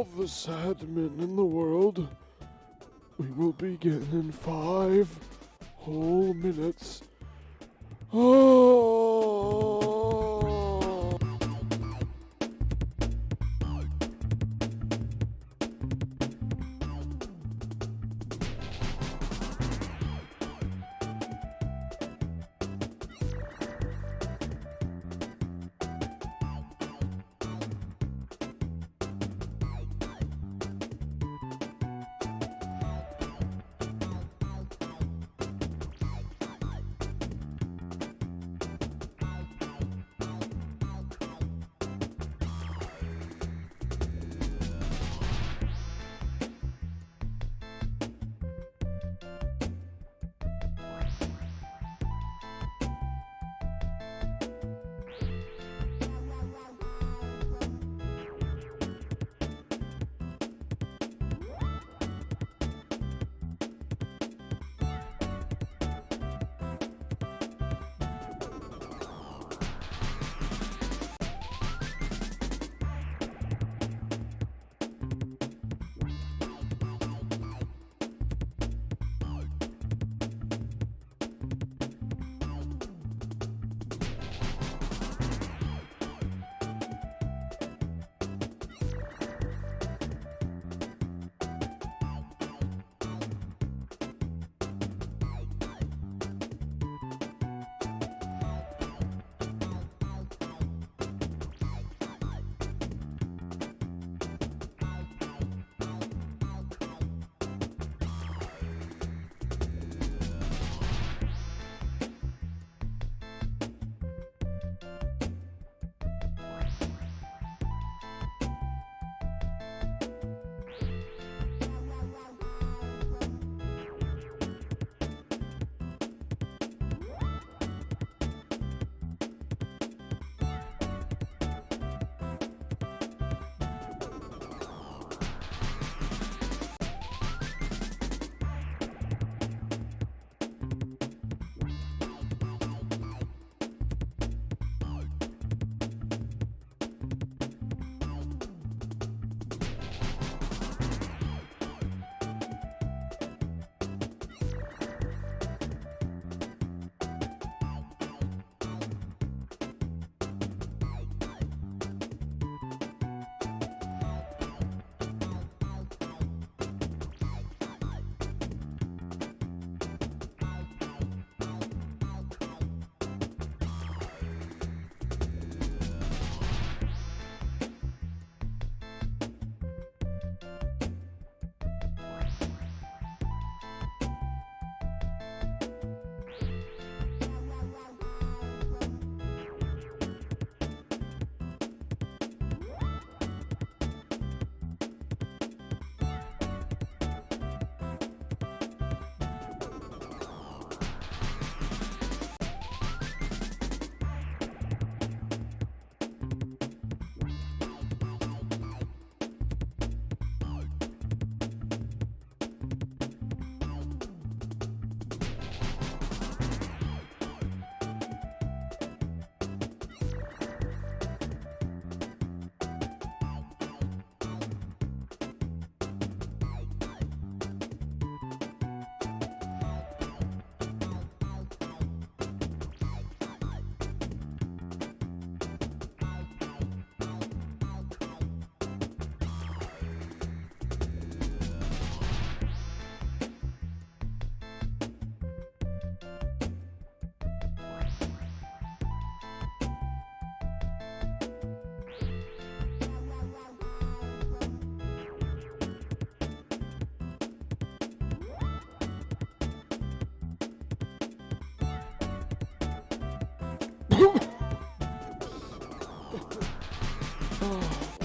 all the sad men in the world. We will begin in 5 whole minutes. Oh!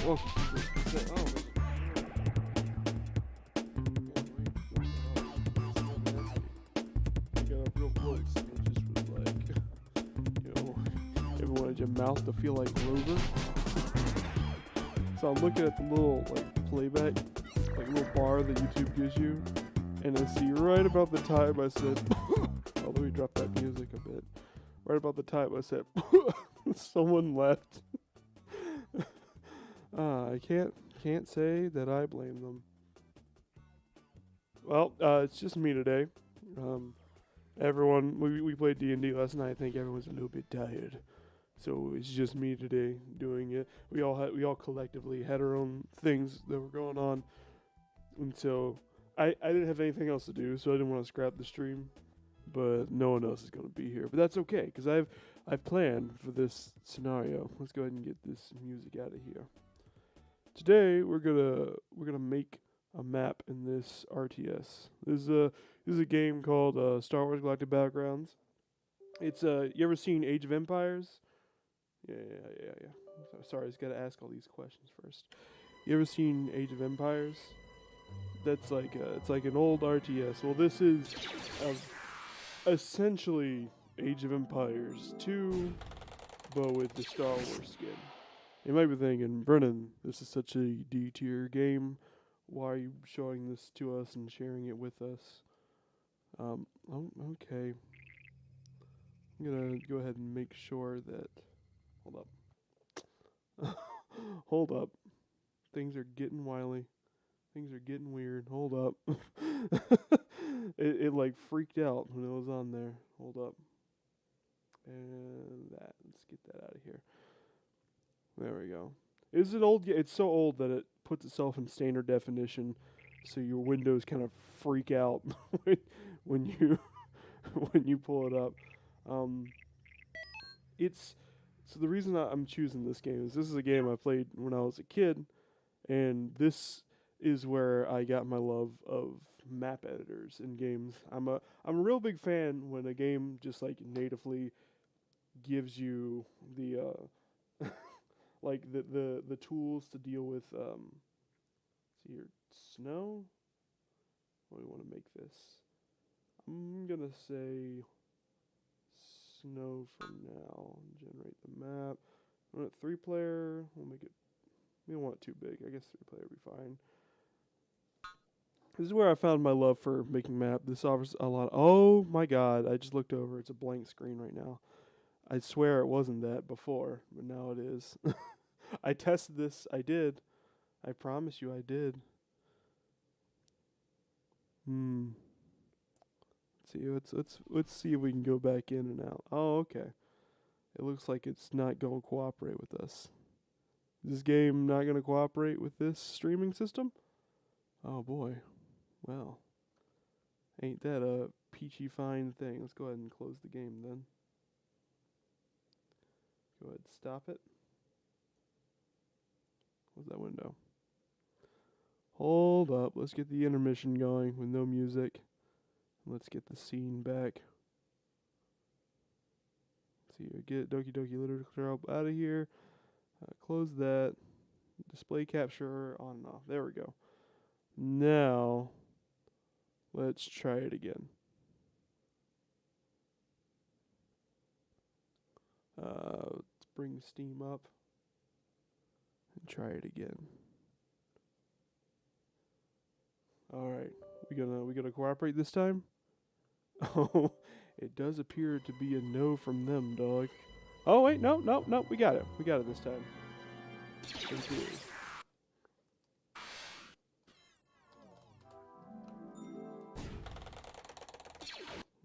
Welcome to the I got up real close and it just was like, ever wanted your mouth to feel like Grover? So I'm looking at the little playback, little bar that YouTube gives you, and I see right about the time I said, although we dropped that music a bit, right about the time I said, someone left. I Can't say that I blame them. Well, it's just me today. Um, everyone, we played D&D last night. I think everyone's a little bit tired, so it's just me today doing it. We all collectively had our own things that were going on, and so I didn't have anything else to do, so I didn't want to scrap the stream. But no one else is gonna be here. But that's okay, cause I've planned for this scenario. Let's go ahead and get this music out of here. Today we're gonna make a map in this RTS. This is a game called Star Wars Galactic Battlegrounds. It's you ever seen Age of Empires? Yeah. Sorry, I just gotta ask all these questions first. You ever seen Age of Empires? That's like it's like an old RTS. Well, this is essentially Age of Empires 2, but with the Star Wars skin. You might be thinking, Brennan, this is such a D tier game. Why are you showing this to us and sharing it with us? Okay. I'm gonna go ahead and make sure that. Hold up. Hold up. Things are getting wily. Things are getting weird. Hold up. it like freaked out when it was on there. Hold up. And that. Let's get that out of here. There we go. Is it old? Yeah, it's so old that it puts itself in standard definition, so your windows kind of freak out when you when you pull it up. Um, it's so the reason I'm choosing this game is this is a game I played when I was a kid, and this is where I got my love of map editors in games. I'm a real big fan when a game just like natively gives you the like the tools to deal with see here, snow. What do we want to make this? I'm gonna say snow for now. Generate the map. I want it 3-player. We'll make it. We don't want it too big. I guess 3-player would be fine. This is where I found my love for making map. This offers a lot. Oh my god! I just looked over. It's a blank screen right now. I swear it wasn't that before, but now it is. I tested this. I did. I promise you, I did. Hmm. Let's see if we can go back in and out. Oh, okay. It looks like it's not going to cooperate with us. Is this game not going to cooperate with this streaming system? Oh boy. Well, ain't that a peachy fine thing? Let's go ahead and close the game then. Go ahead, stop it. Close that window. Hold up. Let's get the intermission going with no music. Let's get the scene back. Let's see here. Get Doki Doki Literature out of here. Close that. Display capture on and off. There we go. Now, let's try it again. Let's bring Steam up and try it again. All right, we gonna cooperate this time. Oh, it does appear to be a no from them, dog. Oh wait, no, we got it. We got it this time.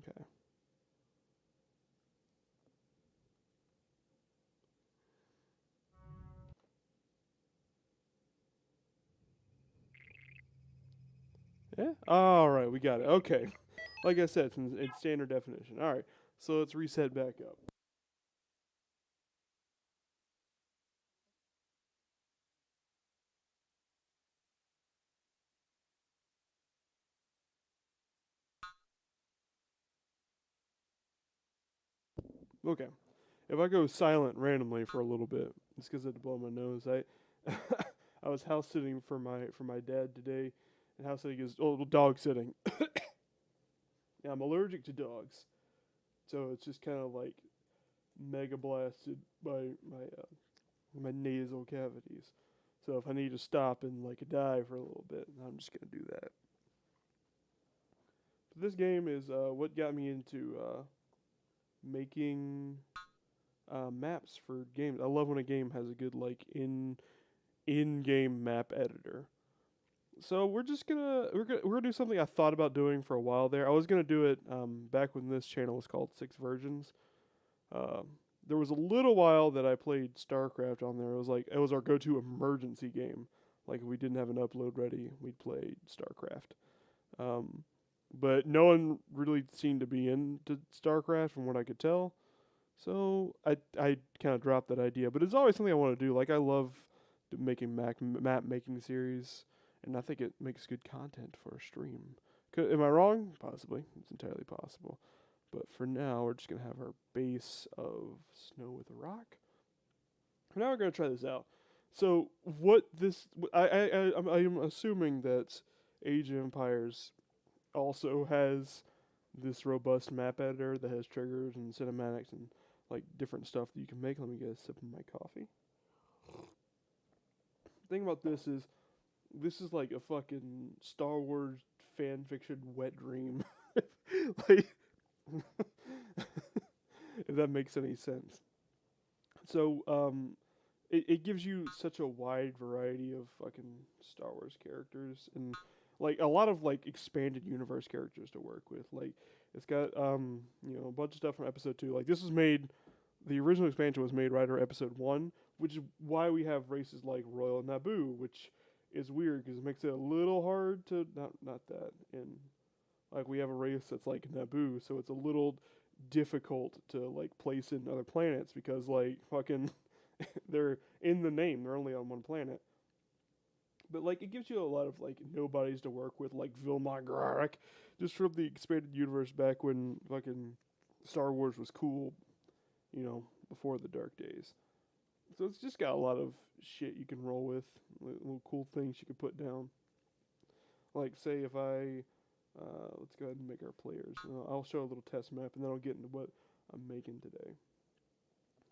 Okay. Yeah. All right, we got it. Okay. Like I said, it's standard definition. All right. So let's reset back up. Okay. If I go silent randomly for a little bit, it's because I had to blow my nose. I was house sitting for my dad today, and house sitting is dog sitting. Yeah, I'm allergic to dogs, so it's just kind of like mega blasted by my nasal cavities. So if I need to stop and like die for a little bit, I'm just gonna do that. But this game is what got me into making maps for games. I love when a game has a good like in-game map editor. So we're gonna do something I thought about doing for a while there. I was gonna do it back when this channel was called Six Versions. Um, there was a little while that I played StarCraft on there. It was our go-to emergency game. Like if we didn't have an upload ready, we'd play StarCraft. Um, but no one really seemed to be into StarCraft from what I could tell. So I kind of dropped that idea. But it's always something I want to do. Like I love making map making series, and I think it makes good content for a stream. Am I wrong? Possibly. It's entirely possible. But for now, we're just gonna have our base of snow with a rock. Now we're gonna try this out. So what this I'm assuming that Age of Empires also has this robust map editor that has triggers and cinematics and like different stuff that you can make. Let me get a sip of my coffee. The thing about this is like a fucking Star Wars fan fiction wet dream. Like if that makes any sense. So it gives you such a wide variety of fucking Star Wars characters and like a lot of like expanded universe characters to work with. Like it's got a bunch of stuff from episode 2. Like this was made the original expansion was made right after episode 1, which is why we have races like Royal Naboo, which is weird because it makes it a little hard to not that and like we have a race that's like Naboo, so it's a little difficult to like place in other planets because like fucking they're in the name, they're only on one planet. But like it gives you a lot of like nobodies to work with, like Vilma Grarak, just from the expanded universe back when fucking Star Wars was cool, before the dark days. So it's just got a lot of shit you can roll with, little cool things you can put down. Like say if I let's go ahead and make our players. I'll show a little test map and then I'll get into what I'm making today.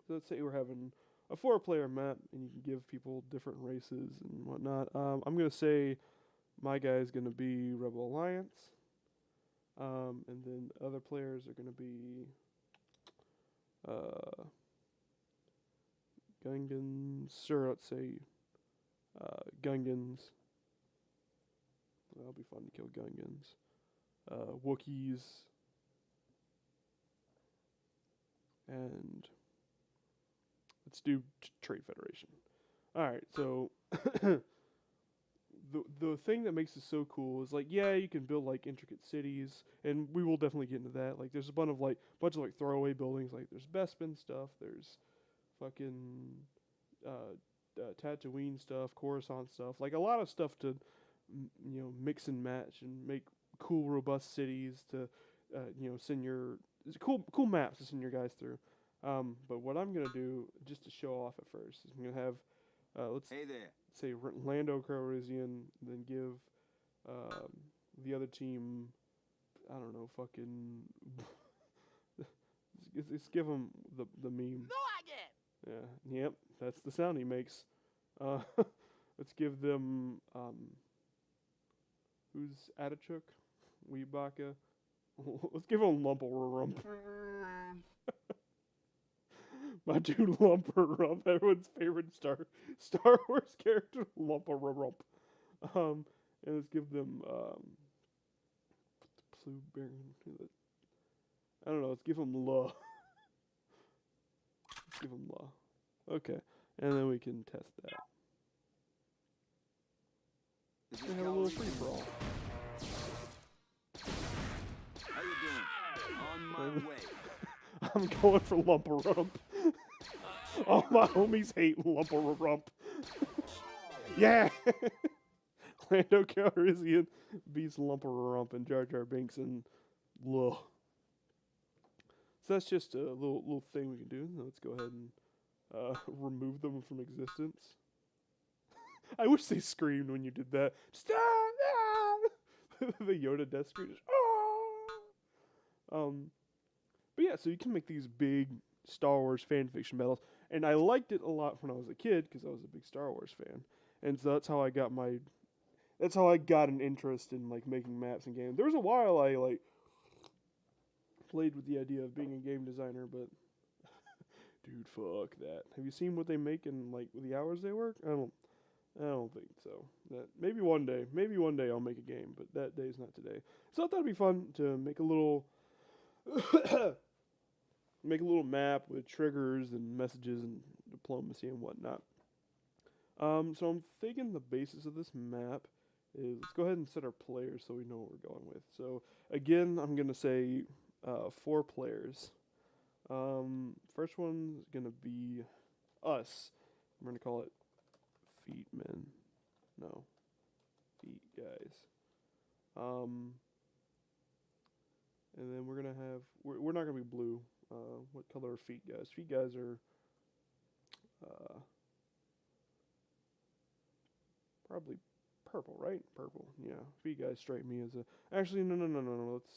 So let's say we're having a 4-player map and you can give people different races and whatnot. I'm going to say my guy is going to be Rebel Alliance. And then other players are going to be Gungans, or let's say Gungans. That'll be fun to kill Gungans. Wookiees. And let's do Trade Federation. Alright, so the thing that makes it so cool is like, yeah, you can build like intricate cities, and we will definitely get into that. Like there's a bunch of like throwaway buildings, like there's Bespin stuff, there's fucking Tatooine stuff, Coruscant stuff, like a lot of stuff to mix and match and make cool robust cities to send your cool maps to send your guys through. But what I'm gonna do just to show off at first is I'm gonna have let's say Lando Calrissian, then give the other team, I don't know, fucking let's give him the meme. Yeah, yep, that's the sound he makes. Let's give them who's Atachuk, Weebaka. Let's give him Lumperump. My dude Lumperump, everyone's favorite Star Wars character, Lumperump. And let's give them Blue Baron. I don't know. Let's give him La. Let's give him La. Okay, and then we can test that. We have a little free for all. How you doing? On my way. I'm going for Lumperump. All my homies hate Lumperump. Yeah! Lando Calrissian beats Lumperump and Jar Jar Binks and Luh. So that's just a little thing we can do. Now let's go ahead and remove them from existence. I wish they screamed when you did that. Just, the Yoda death scream. Just, But yeah, so you can make these big Star Wars fan fiction battles, and I liked it a lot when I was a kid because I was a big Star Wars fan, and so that's how I got an interest in like making maps and games. There was a while I like played with the idea of being a game designer, but dude, fuck that. Have you seen what they make and like the hours they work? I don't think so. That maybe one day I'll make a game, but that day's not today. So I thought it'd be fun to make a little make a little map with triggers and messages and diplomacy and whatnot. So I'm thinking the basis of this map is let's go ahead and set our players so we know what we're going with. So again, I'm gonna say 4 players. First one's gonna be us. I'm gonna call it feet men. No, feet guys. Um, and then we're gonna have we're not gonna be blue. What color are feet guys? Feet guys are uh, probably purple, right? Purple. Yeah. Feet guys strike me as a. Actually, no.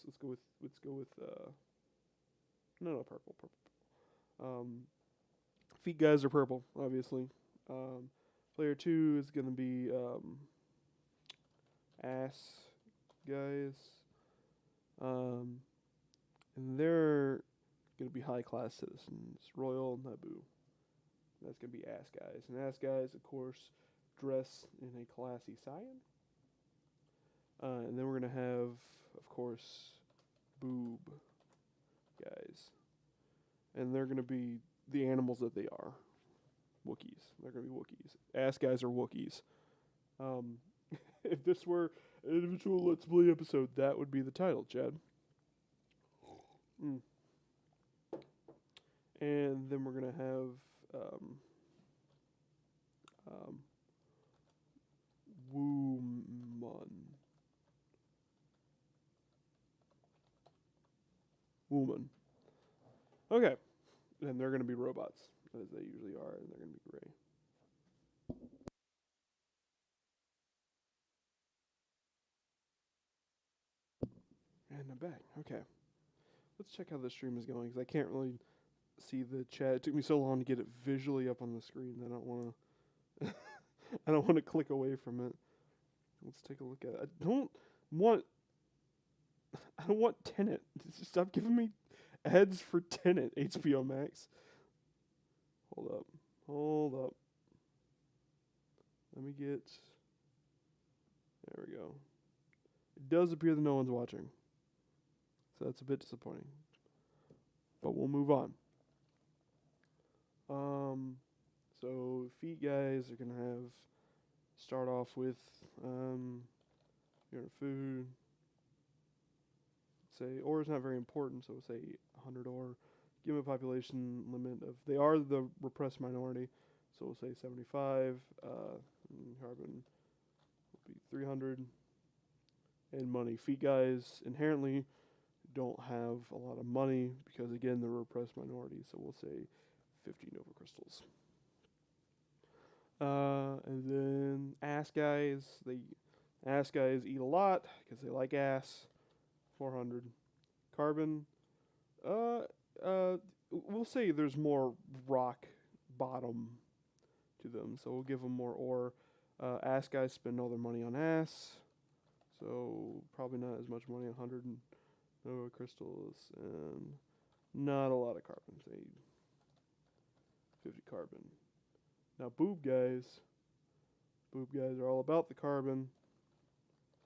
Let's go with no purple. Feet guys are purple, obviously. Um, player 2 is gonna be ass guys. Um, and they're gonna be high class citizens, Royal Naboo. That's gonna be ass guys, and ass guys, of course, dress in a classy cyan. And then we're gonna have, of course, boob guys, and they're gonna be the animals that they are. Wookiees. They're gonna be Wookiees. Ass guys are Wookiees. Um, if this were an individual Let's Play episode, that would be the title, Chad. Mm. And then we're gonna have um, woman. Woman. Okay. And they're gonna be robots, as they usually are, and they're gonna be gray. And I'm back. Okay. Let's check how the stream is going, because I can't really see the chat. It took me so long to get it visually up on the screen that I don't want to. I don't want to click away from it. Let's take a look at it. Want. I don't want Tenet. Stop giving me ads for Tenet. HBO Max. Hold up. Let me get. There we go. It does appear that no one's watching, so that's a bit disappointing. But we'll move on. So feet guys are gonna have start off with your food. Say ore is not very important, so say 100 ore. Give them a population limit of they are the repressed minority, so we'll say 75. Carbon will be 300. And money. Feet guys inherently don't have a lot of money because again they're a repressed minority, so we'll say 50 Nova crystals. And then ass guys, eat a lot because they like ass. 400 carbon. We'll say there's more rock bottom to them, so we'll give them more ore. Ass guys spend all their money on ass, so probably not as much money. 100 Nova crystals and not a lot of carbon. Say 50 carbon. Now boob guys are all about the carbon.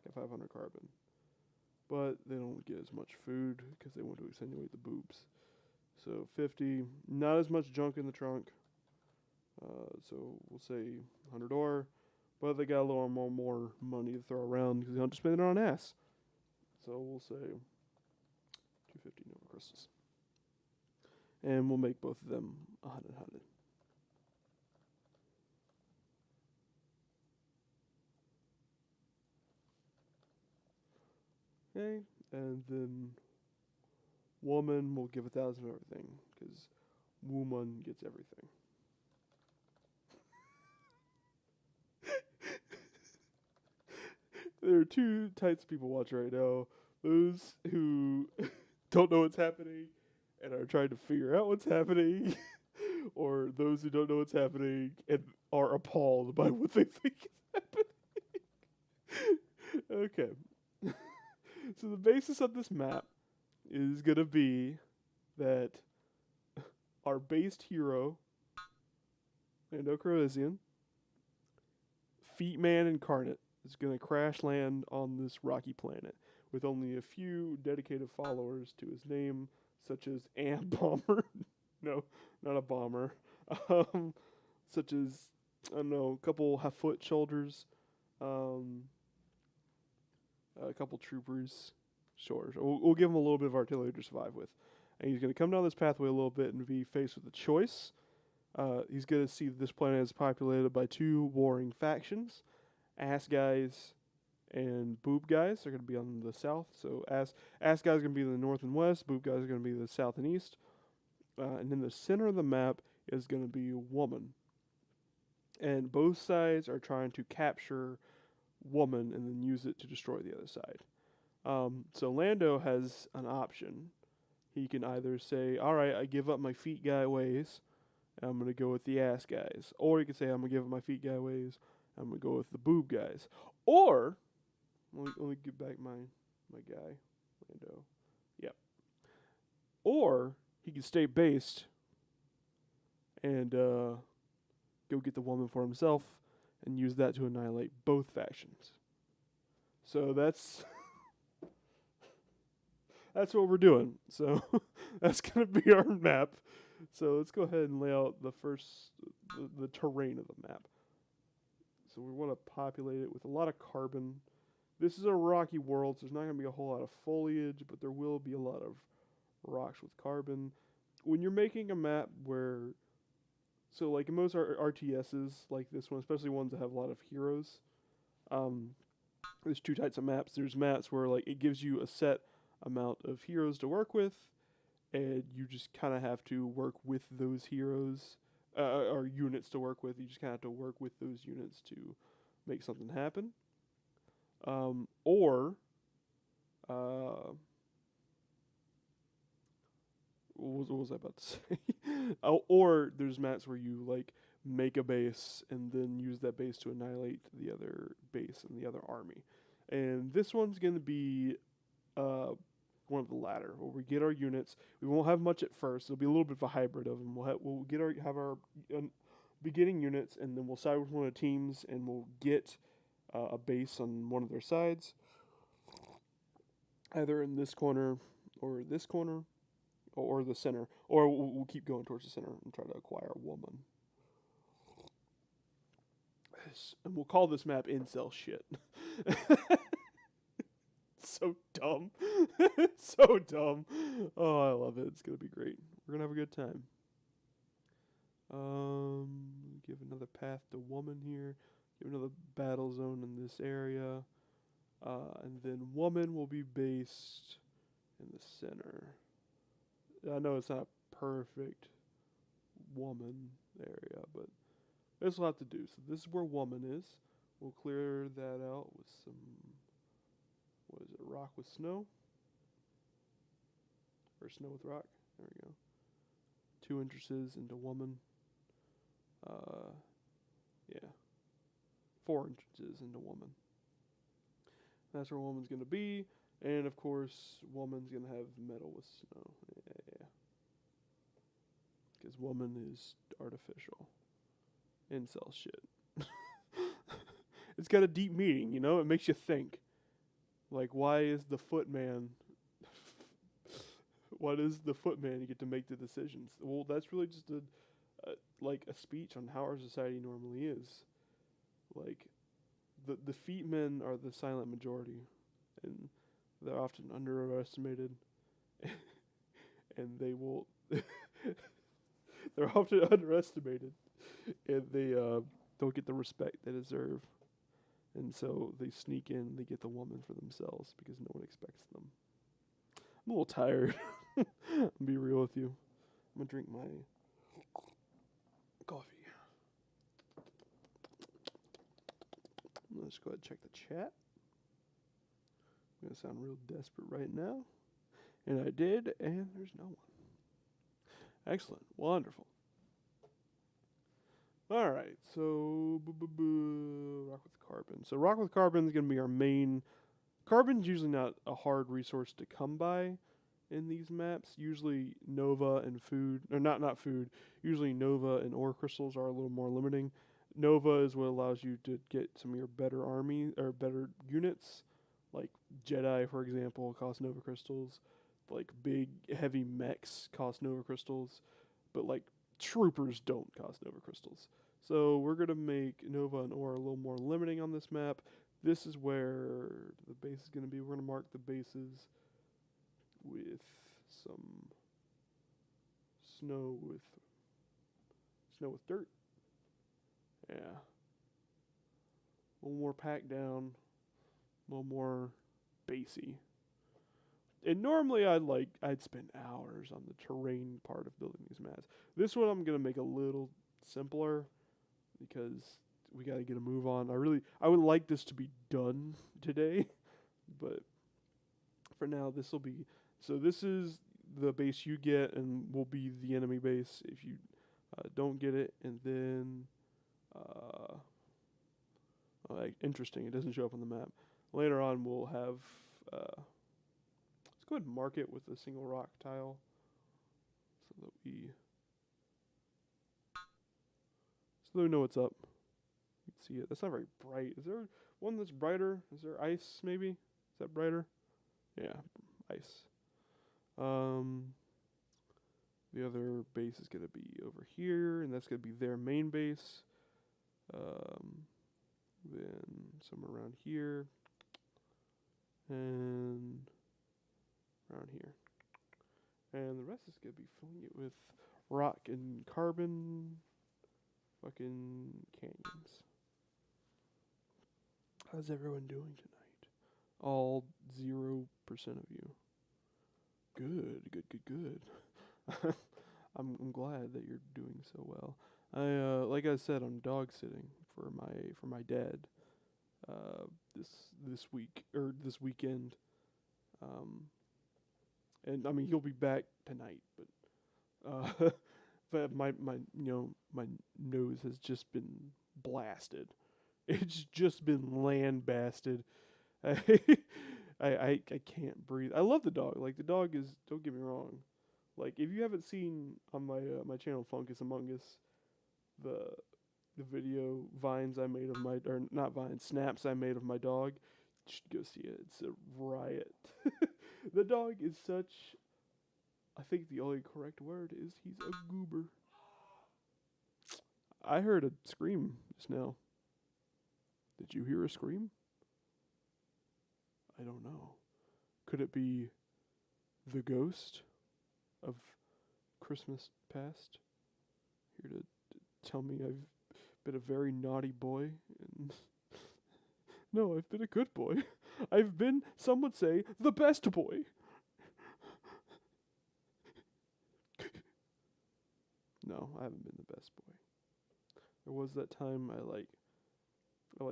Got 500 carbon. But they don't get as much food because they want to accentuate the boobs. So 50, not as much junk in the trunk. So we'll say 100 ore, but they got a little more money to throw around because they don't just spend it on ass. So we'll say 250 Nova crystals. And we'll make both of them 100. Okay, and then woman will give 1,000 of everything because woman gets everything. There are 2 types of people watching right now. Those who don't know what's happening and are trying to figure out what's happening, or those who don't know what's happening and are appalled by what they think is happening. Okay. So the basis of this map is going to be that our based hero, Lando Calrissian, Feet Man incarnate is going to crash land on this rocky planet with only a few dedicated followers to his name, such as Ant Bomber. No, not a bomber. Such as, I don't know, a couple foot soldiers, a couple troopers. Sure. So we'll give him a little bit of artillery to survive with. And he's going to come down this pathway a little bit and be faced with a choice. He's going to see that this planet is populated by two warring factions, ass guys and boob guys. They're going to be on the south. So ass guys are going to be in the north and west. Boob guys are going to be the south and east. And in the center of the map is going to be a woman. And both sides are trying to capture woman and then use it to destroy the other side. So Lando has an option. He can either say, all right, I give up my feet guy ways, and I'm going to go with the ass guys. Or he can say, I'm going to give up my feet guy ways, and I'm going to go with the boob guys. Or, let me get back my guy, Lando. Yep. Or, he can stay based and go get the woman for himself and use that to annihilate both factions. So that's... that's what we're doing. So that's going to be our map. So let's go ahead and lay out the terrain of the map. So we want to populate it with a lot of carbon. This is a rocky world, so there's not going to be a whole lot of foliage, but there will be a lot of rocks with carbon. When you're making a map where, so like in most RTSs like this one, especially ones that have a lot of heroes, there's two types of maps. There's maps where like it gives you a set amount of heroes to work with, and you just kind of have to work with those heroes, or units to work with. You just kind of have to work with those units to make something happen. Or what was I about to say? Or there's maps where you like make a base and then use that base to annihilate the other base and the other army. And this one's going to be one of the latter, where we get our units. We won't have much at first. It'll be a little bit of a hybrid of them. We'll have our beginning units, and then we'll side with one of the teams, and we'll get a base on one of their sides, either in this corner or this corner, or the center. Or we'll keep going towards the center and try to acquire a woman. And we'll call this map Incel Shit. So dumb. It's so dumb. Oh, I love it. It's going to be great. We're going to have a good time. Give another path to woman here. Give another battle zone in this area. And then woman will be based in the center. I know it's not a perfect woman area, but there's a lot to do. So this is where woman is. We'll clear that out with some... what is it, rock with snow? Or snow with rock? There we go. 2 entrances into woman. Yeah. 4 entrances into woman. That's where woman's going to be. And, of course, woman's going to have metal with snow. Yeah. Because woman is artificial. Incel shit. It's got a deep meaning, you know? It makes you think. Like, why is the footman... why does the footman get to make the decisions? Well, that's really just a speech on how our society normally is. Like, the feet men are the silent majority, and they're often underestimated, and they will... they're often underestimated, and they don't get the respect they deserve. And so they sneak in, they get the woman for themselves because no one expects them. I'm a little tired. I'll be real with you. I'm going to drink my coffee. Let's go ahead and check the chat. I'm going to sound real desperate right now. And I did, and there's no one. Excellent. Wonderful. All right, so rock with carbon. So rock with carbon is going to be our main. Carbon's usually not a hard resource to come by in these maps. Usually Nova and food, or not food. Usually Nova and ore crystals are a little more limiting. Nova is what allows you to get some of your better army or better units, like Jedi, for example, cost Nova crystals. Like big heavy mechs cost Nova crystals, but like troopers don't cost Nova crystals. So we're gonna make Nova and Ore a little more limiting on this map. This is where the base is gonna be. We're gonna mark the bases with some snow with dirt. Yeah. A little more packed down, a little more basey. And normally I'd spend hours on the terrain part of building these maps. This one I'm gonna make a little simpler because we gotta get a move on. I would like this to be done today, but for now this will be. So this is the base you get and will be the enemy base if you don't get it. And then interesting, it doesn't show up on the map. Later on we'll have. Let's go ahead and mark it with a single rock tile so that we know what's up. You can see it. That's not very bright. Is there one that's brighter? Is there ice maybe? Is that brighter? Yeah, ice. The other base is gonna be over here, and that's gonna be their main base. Then somewhere around here, and around here. And the rest is going to be filling it with rock and carbon fucking canyons. How's everyone doing tonight? All 0% of you. Good. I'm glad that you're doing so well. Like I said, I'm dog sitting for my dad this week or this weekend. And I mean he'll be back tonight, but but my nose has just been blasted. It's just been lambasted. I can't breathe. I love the dog. Like the dog is. Don't get me wrong. Like if you haven't seen on my channel Fungus Among Us, the video vines I made of my or not vines snaps I made of my dog, you should go see it. It's a riot. The dog is such. I think the only correct word is he's a goober. I heard a scream just now. Did you hear a scream? I don't know. Could it be the ghost of Christmas past? Here to tell me I've been a very naughty boy and no, I've been a good boy. I've been, some would say, the best boy. No, I haven't been the best boy. There was that time I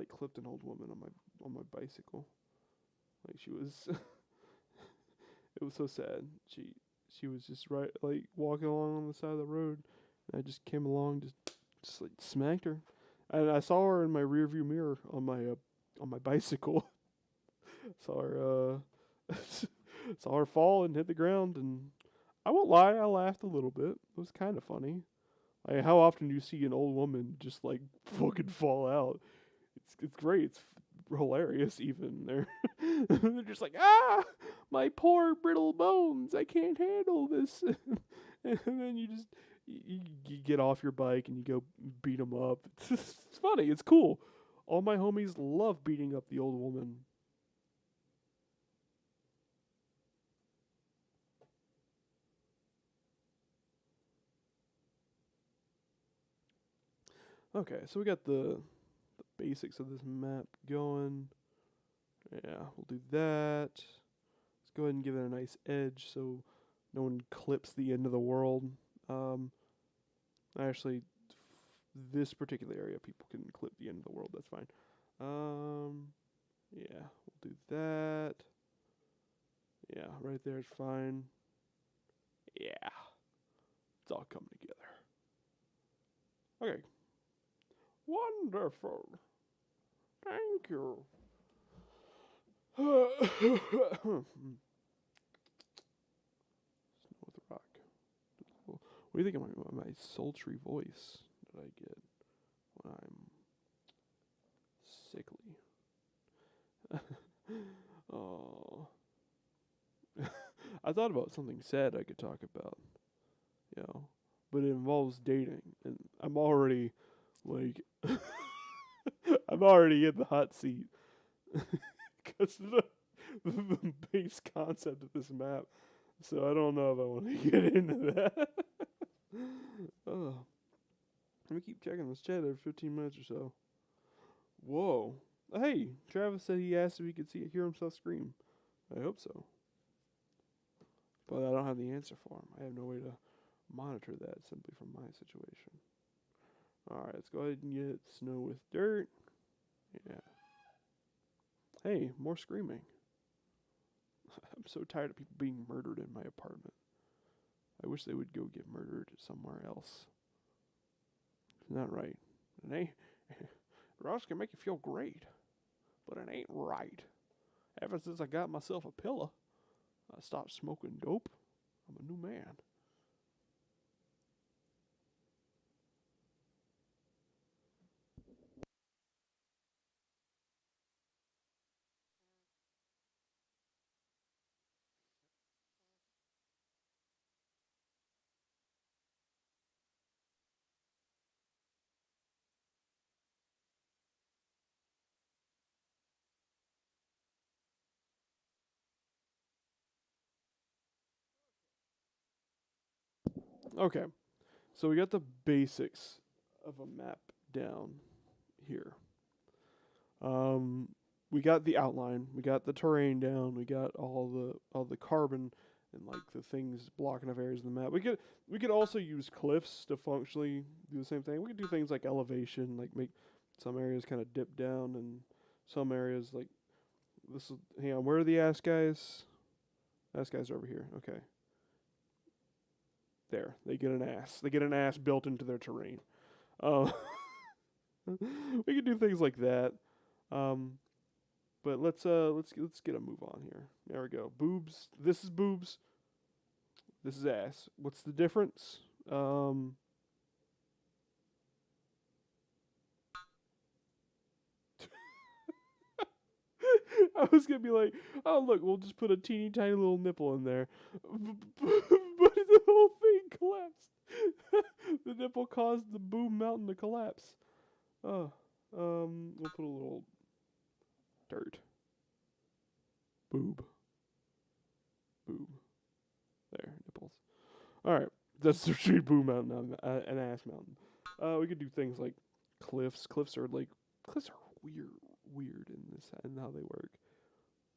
clipped an old woman on my bicycle. Like she was it was so sad. She was just walking along on the side of the road and I just came along just like smacked her. And I saw her in my rearview mirror on my bicycle. saw her fall and hit the ground, and I won't lie, I laughed a little bit. It was kind of funny. Like how often do you see an old woman just like fucking fall out? It's great. It's hilarious. Even they're just like, my poor brittle bones. I can't handle this. And then you get off your bike and you go beat them up. It's funny. It's cool. All my homies love beating up the old woman. Okay, so we got the basics of this map going. Yeah, we'll do that. Let's go ahead and give it a nice edge so no one clips the end of the world. Actually, this particular area, people can clip the end of the world. That's fine. Yeah, we'll do that. Yeah, right there is fine. Yeah, it's all coming together. Okay. Wonderful. Thank you. Snow with rock. What do you think of my sultry voice that I get when I'm sickly. Oh. I thought about something sad I could talk about, you know, but it involves dating, and I'm already like, I'm already in the hot seat because of the base concept of this map. So I don't know if I want to get into that. Oh, let me keep checking this chat every 15 minutes or so. Whoa. Hey, Travis said he asked if he could hear himself scream. I hope so. But I don't have the answer for him. I have no way to monitor that simply from my situation. Alright, let's go ahead and get snow with dirt. Yeah. Hey, more screaming. I'm so tired of people being murdered in my apartment. I wish they would go get murdered somewhere else. It's not right. It ain't. Drugs can make you feel great, but it ain't right. Ever since I got myself a pillow, I stopped smoking dope. I'm a new man. Okay, so we got the basics of a map down here. Um, we got the outline, we got the terrain down, we got all the carbon and like the things blocking off areas of the map. We could also use cliffs to functionally do the same thing. We could do things like elevation, like make some areas kind of dip down and some areas like this. Hang on, where are the ass guys? Ass guys are over here. Okay, there. They get an ass. They get an ass built into their terrain. Uh, we could do things like that. Um, But let's get a move on here. There we go. Boobs. This is boobs. This is ass. What's the difference? I was gonna be like, oh look, we'll just put a teeny tiny little nipple in there, but the whole thing collapsed. The nipple caused the boob mountain to collapse. Oh, we'll put a little dirt. Boob. Boob. There, nipples. All right, that's the street boob mountain, an ass mountain. We could do things like cliffs. Cliffs are weird in this and how they work.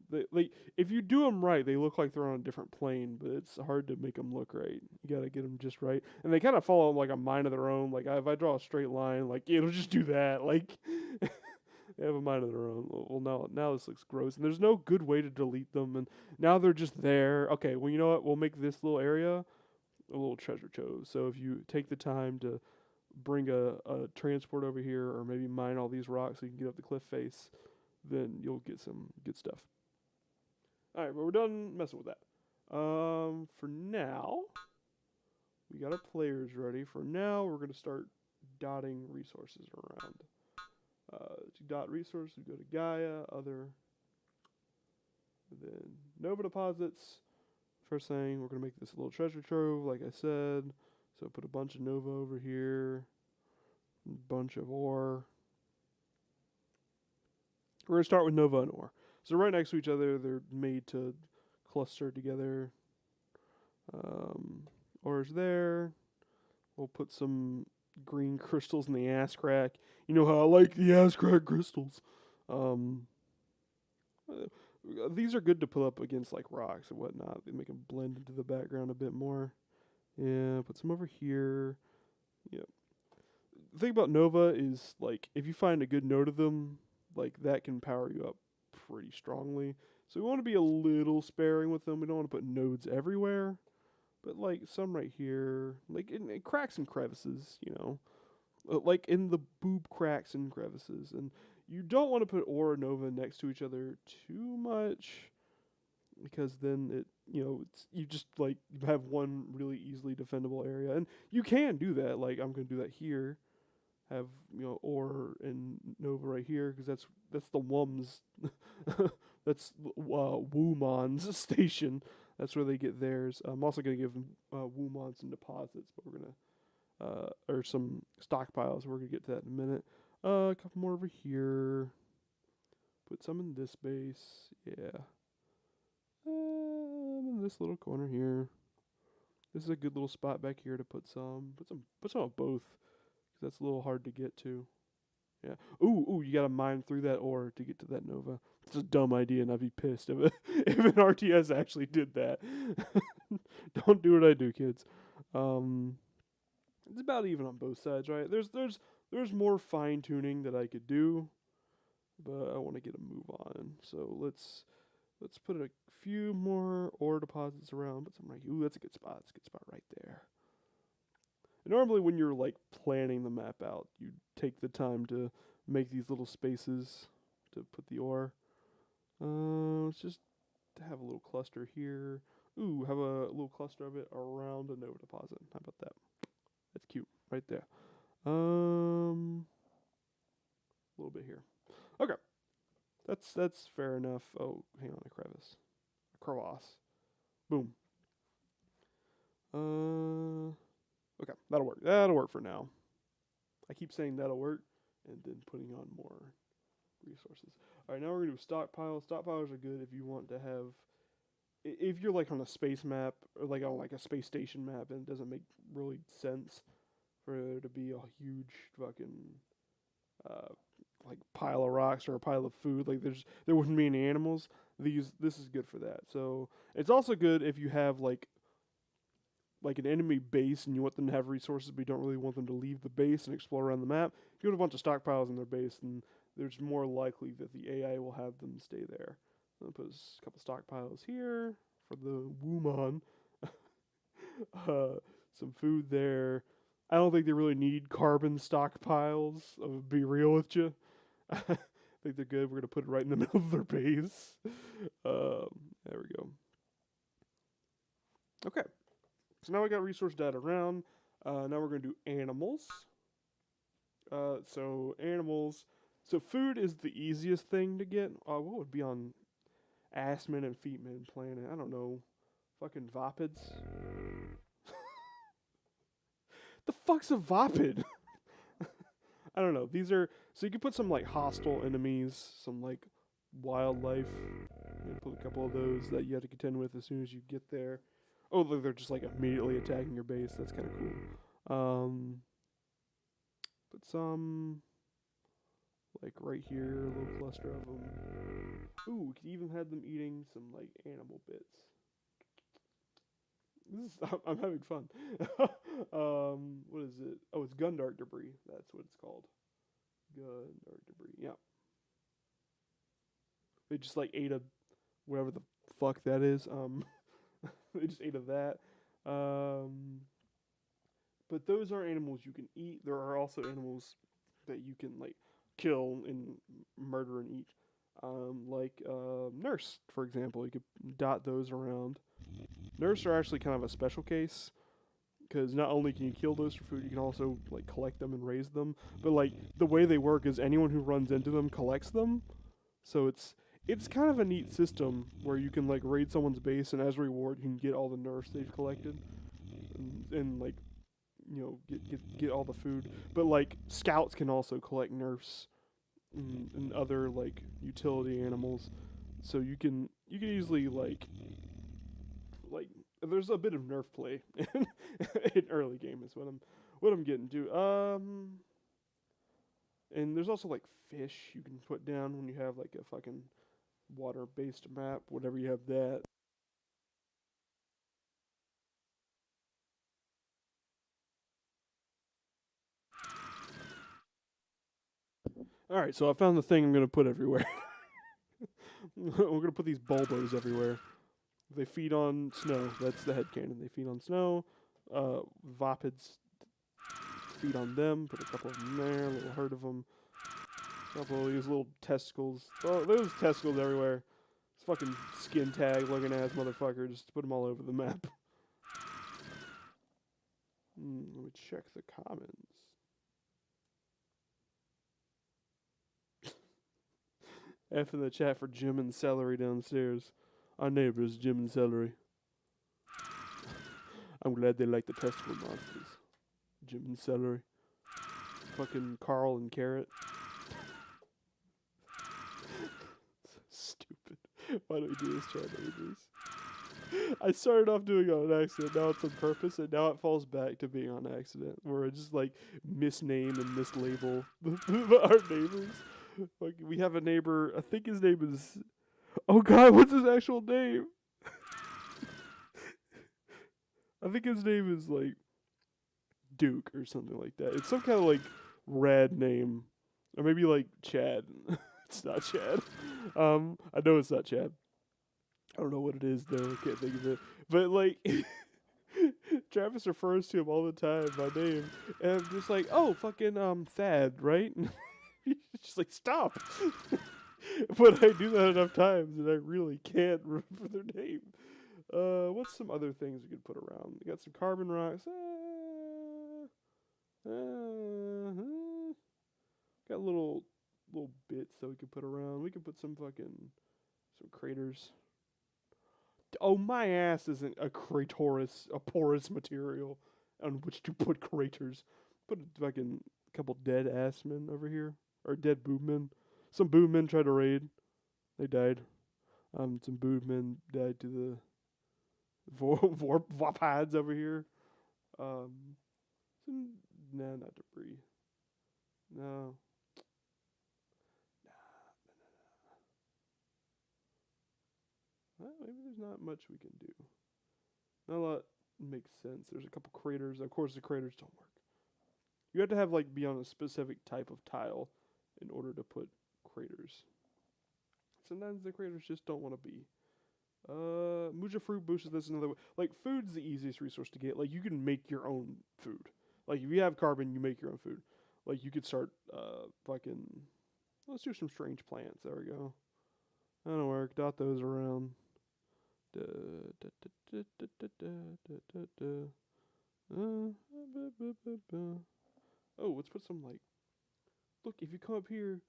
They if you do them right, they look like they're on a different plane, but it's hard to make them look right. You gotta get them just right, and they kind of follow like a mind of their own. Like if I draw a straight line, like it'll just do that. Like they have a mind of their own. Well, now this looks gross, and there's no good way to delete them, and now they're just there. Okay, well you know what? We'll make this little area a little treasure trove. So if you take the time to bring a transport over here, or maybe mine all these rocks so you can get up the cliff face, then you'll get some good stuff. All right, but we're done messing with that. For now, we got our players ready. For now, we're gonna start dotting resources around. To dot resources, we go to Gaia, other, then Nova deposits. First thing, we're gonna make this a little treasure trove, like I said. So put a bunch of Nova over here, a bunch of ore. We're gonna start with Nova and ore. So right next to each other, they're made to cluster together. Ore's there. We'll put some green crystals in the ass crack. You know how I like the ass crack crystals. Um, these are good to put up against like rocks and whatnot. They make them blend into the background a bit more. Yeah, put some over here. Yep. The thing about Nova is like if you find a good node of them, like that can power you up pretty strongly. So we want to be a little sparing with them. We don't want to put nodes everywhere, but like some right here, like in cracks and crevices, you know, like in the boob cracks and crevices. And you don't want to put Ore and Nova next to each other too much, because then it, you know, you just like have one really easily defendable area, and you can do that. Like I'm gonna do that here. have ore and Nova right here because that's the WUM's that's Wumon's station. That's where they get theirs. I'm also gonna give them Wumon some deposits, but we're gonna or some stockpiles. We're gonna get to that in a minute. A couple more over here. Put some in this base. Yeah. In this little corner here. This is a good little spot back here to put some. Put some of both. 'Cause that's a little hard to get to. Yeah. Ooh, you gotta mine through that ore to get to that Nova. It's a dumb idea, and I'd be pissed if if an RTS actually did that. Don't do what I do, kids. It's about even on both sides, right? There's more fine tuning that I could do, but I want to get a move on. So let's put a few more ore deposits around. Put some right. Ooh, that's a good spot. It's a good spot right there. And normally, when you're like planning the map out, you take the time to make these little spaces to put the ore. Let's just have a little cluster here. Ooh, have a little cluster of it around a Nova deposit. How about that? That's cute, right there. A little bit here. Okay, that's fair enough. Oh, hang on, a crevice, a crevasse. Boom. Okay, that'll work. That'll work for now. I keep saying that'll work, and then putting on more resources. All right, now we're gonna do stockpiles. Stockpiles are good if you want to have. If you're like on a space map or like on like a space station map, and it doesn't make really sense for there to be a huge fucking like pile of rocks or a pile of food. Like there wouldn't be any animals. This is good for that. So it's also good if you have like an enemy base and you want them to have resources, but you don't really want them to leave the base and explore around the map. You put a bunch of stockpiles in their base, and there's more likely that the AI will have them stay there. I'll put a couple stockpiles here for the Wumon. Some food there. I don't think they really need carbon stockpiles. I'll be real with you. I think they're good. We're gonna put it right in the middle of their base. There we go. Okay. So now we got resource data around. Now we're gonna do animals. So animals. So food is the easiest thing to get. What would be on Assman and Feetman planet? I don't know. Fucking Vopids. The fuck's a Vopid? I don't know. These are so you can put some like hostile enemies, some like wildlife. You put a couple of those that you have to contend with as soon as you get there. Oh, look, they're just like immediately attacking your base. That's kind of cool. Put some like right here, a little cluster of them. Ooh, we could even have them eating some like animal bits. I'm having fun. What is it? Oh, it's Gundart debris. That's what it's called. Gundart debris. Yeah. They just like ate a whatever the fuck that is. They just ate of that. But those are animals you can eat. There are also animals that you can like kill and murder and eat. Like nurse, for example. You could dot those around. Nurse are actually kind of a special case because not only can you kill those for food, you can also like collect them and raise them. But like the way they work is anyone who runs into them collects them. So it's kind of a neat system where you can like raid someone's base and as a reward you can get all the nerfs they've collected and like get all the food. But like scouts can also collect nerfs and other like utility animals. So you can easily like there's a bit of nerf play in early game is what I'm getting to. And there's also like fish you can put down when you have like a fucking water-based map, whatever you have that. Alright, so I found the thing I'm going to put everywhere. We're going to put these bulbos everywhere. They feed on snow. That's the headcanon. They feed on snow. Vopids feed on them. Put a couple of them there. A little herd of them. A couple of these little testicles. Oh, there's testicles everywhere. This fucking skin tag looking ass motherfucker. Just put them all over the map. Let me check the comments. F in the chat for Jim and Celery downstairs. Our neighbor is Jim and Celery. I'm glad they like the testicle monsters. Jim and Celery. Fucking Carl and Carrot. Stupid. Why do we do this to our neighbors? I started off doing it on accident, now it's on purpose, and now it falls back to being on accident, where I just like misname and mislabel our neighbors. Like we have a neighbor, I think his name is, oh god, what's his actual name? I think his name is like Duke or something like that. It's some kind of like rad name, or maybe like Chad. It's not Chad. I know it's not Chad. I don't know what it is though. I can't think of it. But like, Travis refers to him all the time by name, and I'm just like, oh, fucking Thad, right? He's just like, stop. But I do that enough times, and I really can't remember their name. What's some other things we could put around? We got some carbon rocks. Got little bits that we could put around. We could put some craters. Oh, my ass isn't a porous material on which to put craters. Put a fucking couple dead ass men over here. Or dead boob men. Some boob men tried to raid. They died. Some boob men died to the Vorpads over here. Nah, not debris. No. Well, maybe there's not much we can do. Not a lot makes sense. There's a couple craters. Of course, the craters don't work. You have to have be on a specific type of tile in order to put craters. Sometimes the craters just don't want to be. Muja fruit boosted this another way. Like, food's the easiest resource to get. Like, you can make your own food. Like, if you have carbon, you make your own food. Like, you could start, let's do some strange plants. There we go. That'll work. Dot those around. Oh, let's put some, look, if you come up here,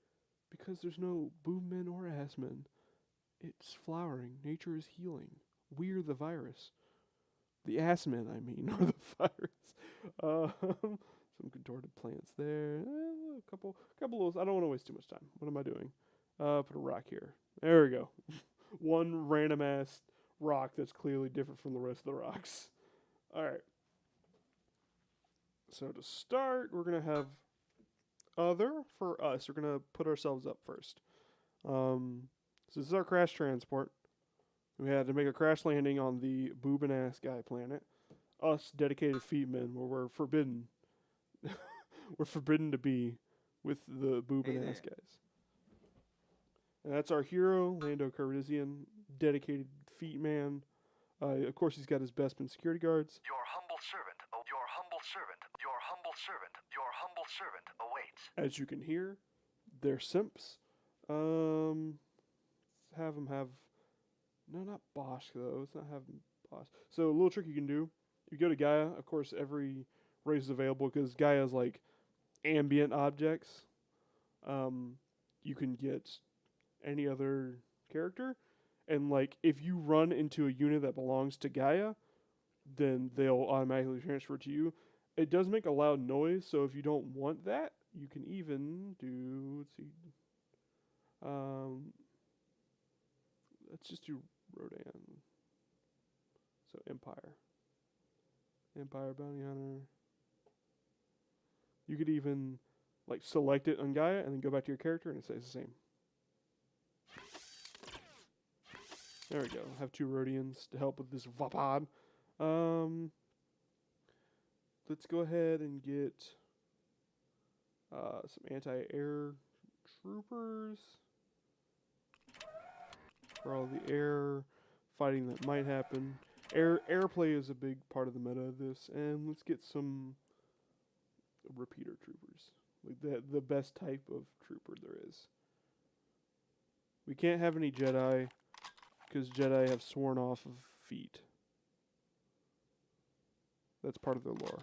because there's no boom men or ass men, it's flowering. Nature is healing. We're the virus. The ass men, I mean, are the virus. Some contorted plants there. A couple of those. I don't want to waste too much time. What am I doing? Put a rock here. There we go. One random ass rock that's clearly different from the rest of the rocks. Alright. So to start, we're going to have other for us. We're going to put ourselves up first. So this is our crash transport. We had to make a crash landing on the boobin' ass guy planet. Us, dedicated feet men, where we're forbidden. We're forbidden to be with the boobin' ass guys. And that's our hero, Lando Calrissian, dedicated feet man. Of course, he's got his Bespin security guards. Your humble servant, your humble servant, your humble servant, your humble servant awaits. As you can hear, they're simps. Have them have... No, not Bosch, though. Let's not have Bosch. So, a little trick you can do. You go to Gaia. Of course, every race is available because Gaia is like ambient objects. You can get any other character. And, if you run into a unit that belongs to Gaia, then they'll automatically transfer to you. It does make a loud noise, so if you don't want that, you can even do... Let's see. Let's just do Rodan. So, Empire. Empire Bounty Hunter. You could even, select it on Gaia and then go back to your character and it stays the same. There we go. Have 2 Rhodians to help with this Vapad. Let's go ahead and get some anti-air troopers for all the air fighting that might happen. Airplay is a big part of the meta of this, and let's get some repeater troopers. The best type of trooper there is. We can't have any Jedi, because Jedi have sworn off of feet. That's part of their lore.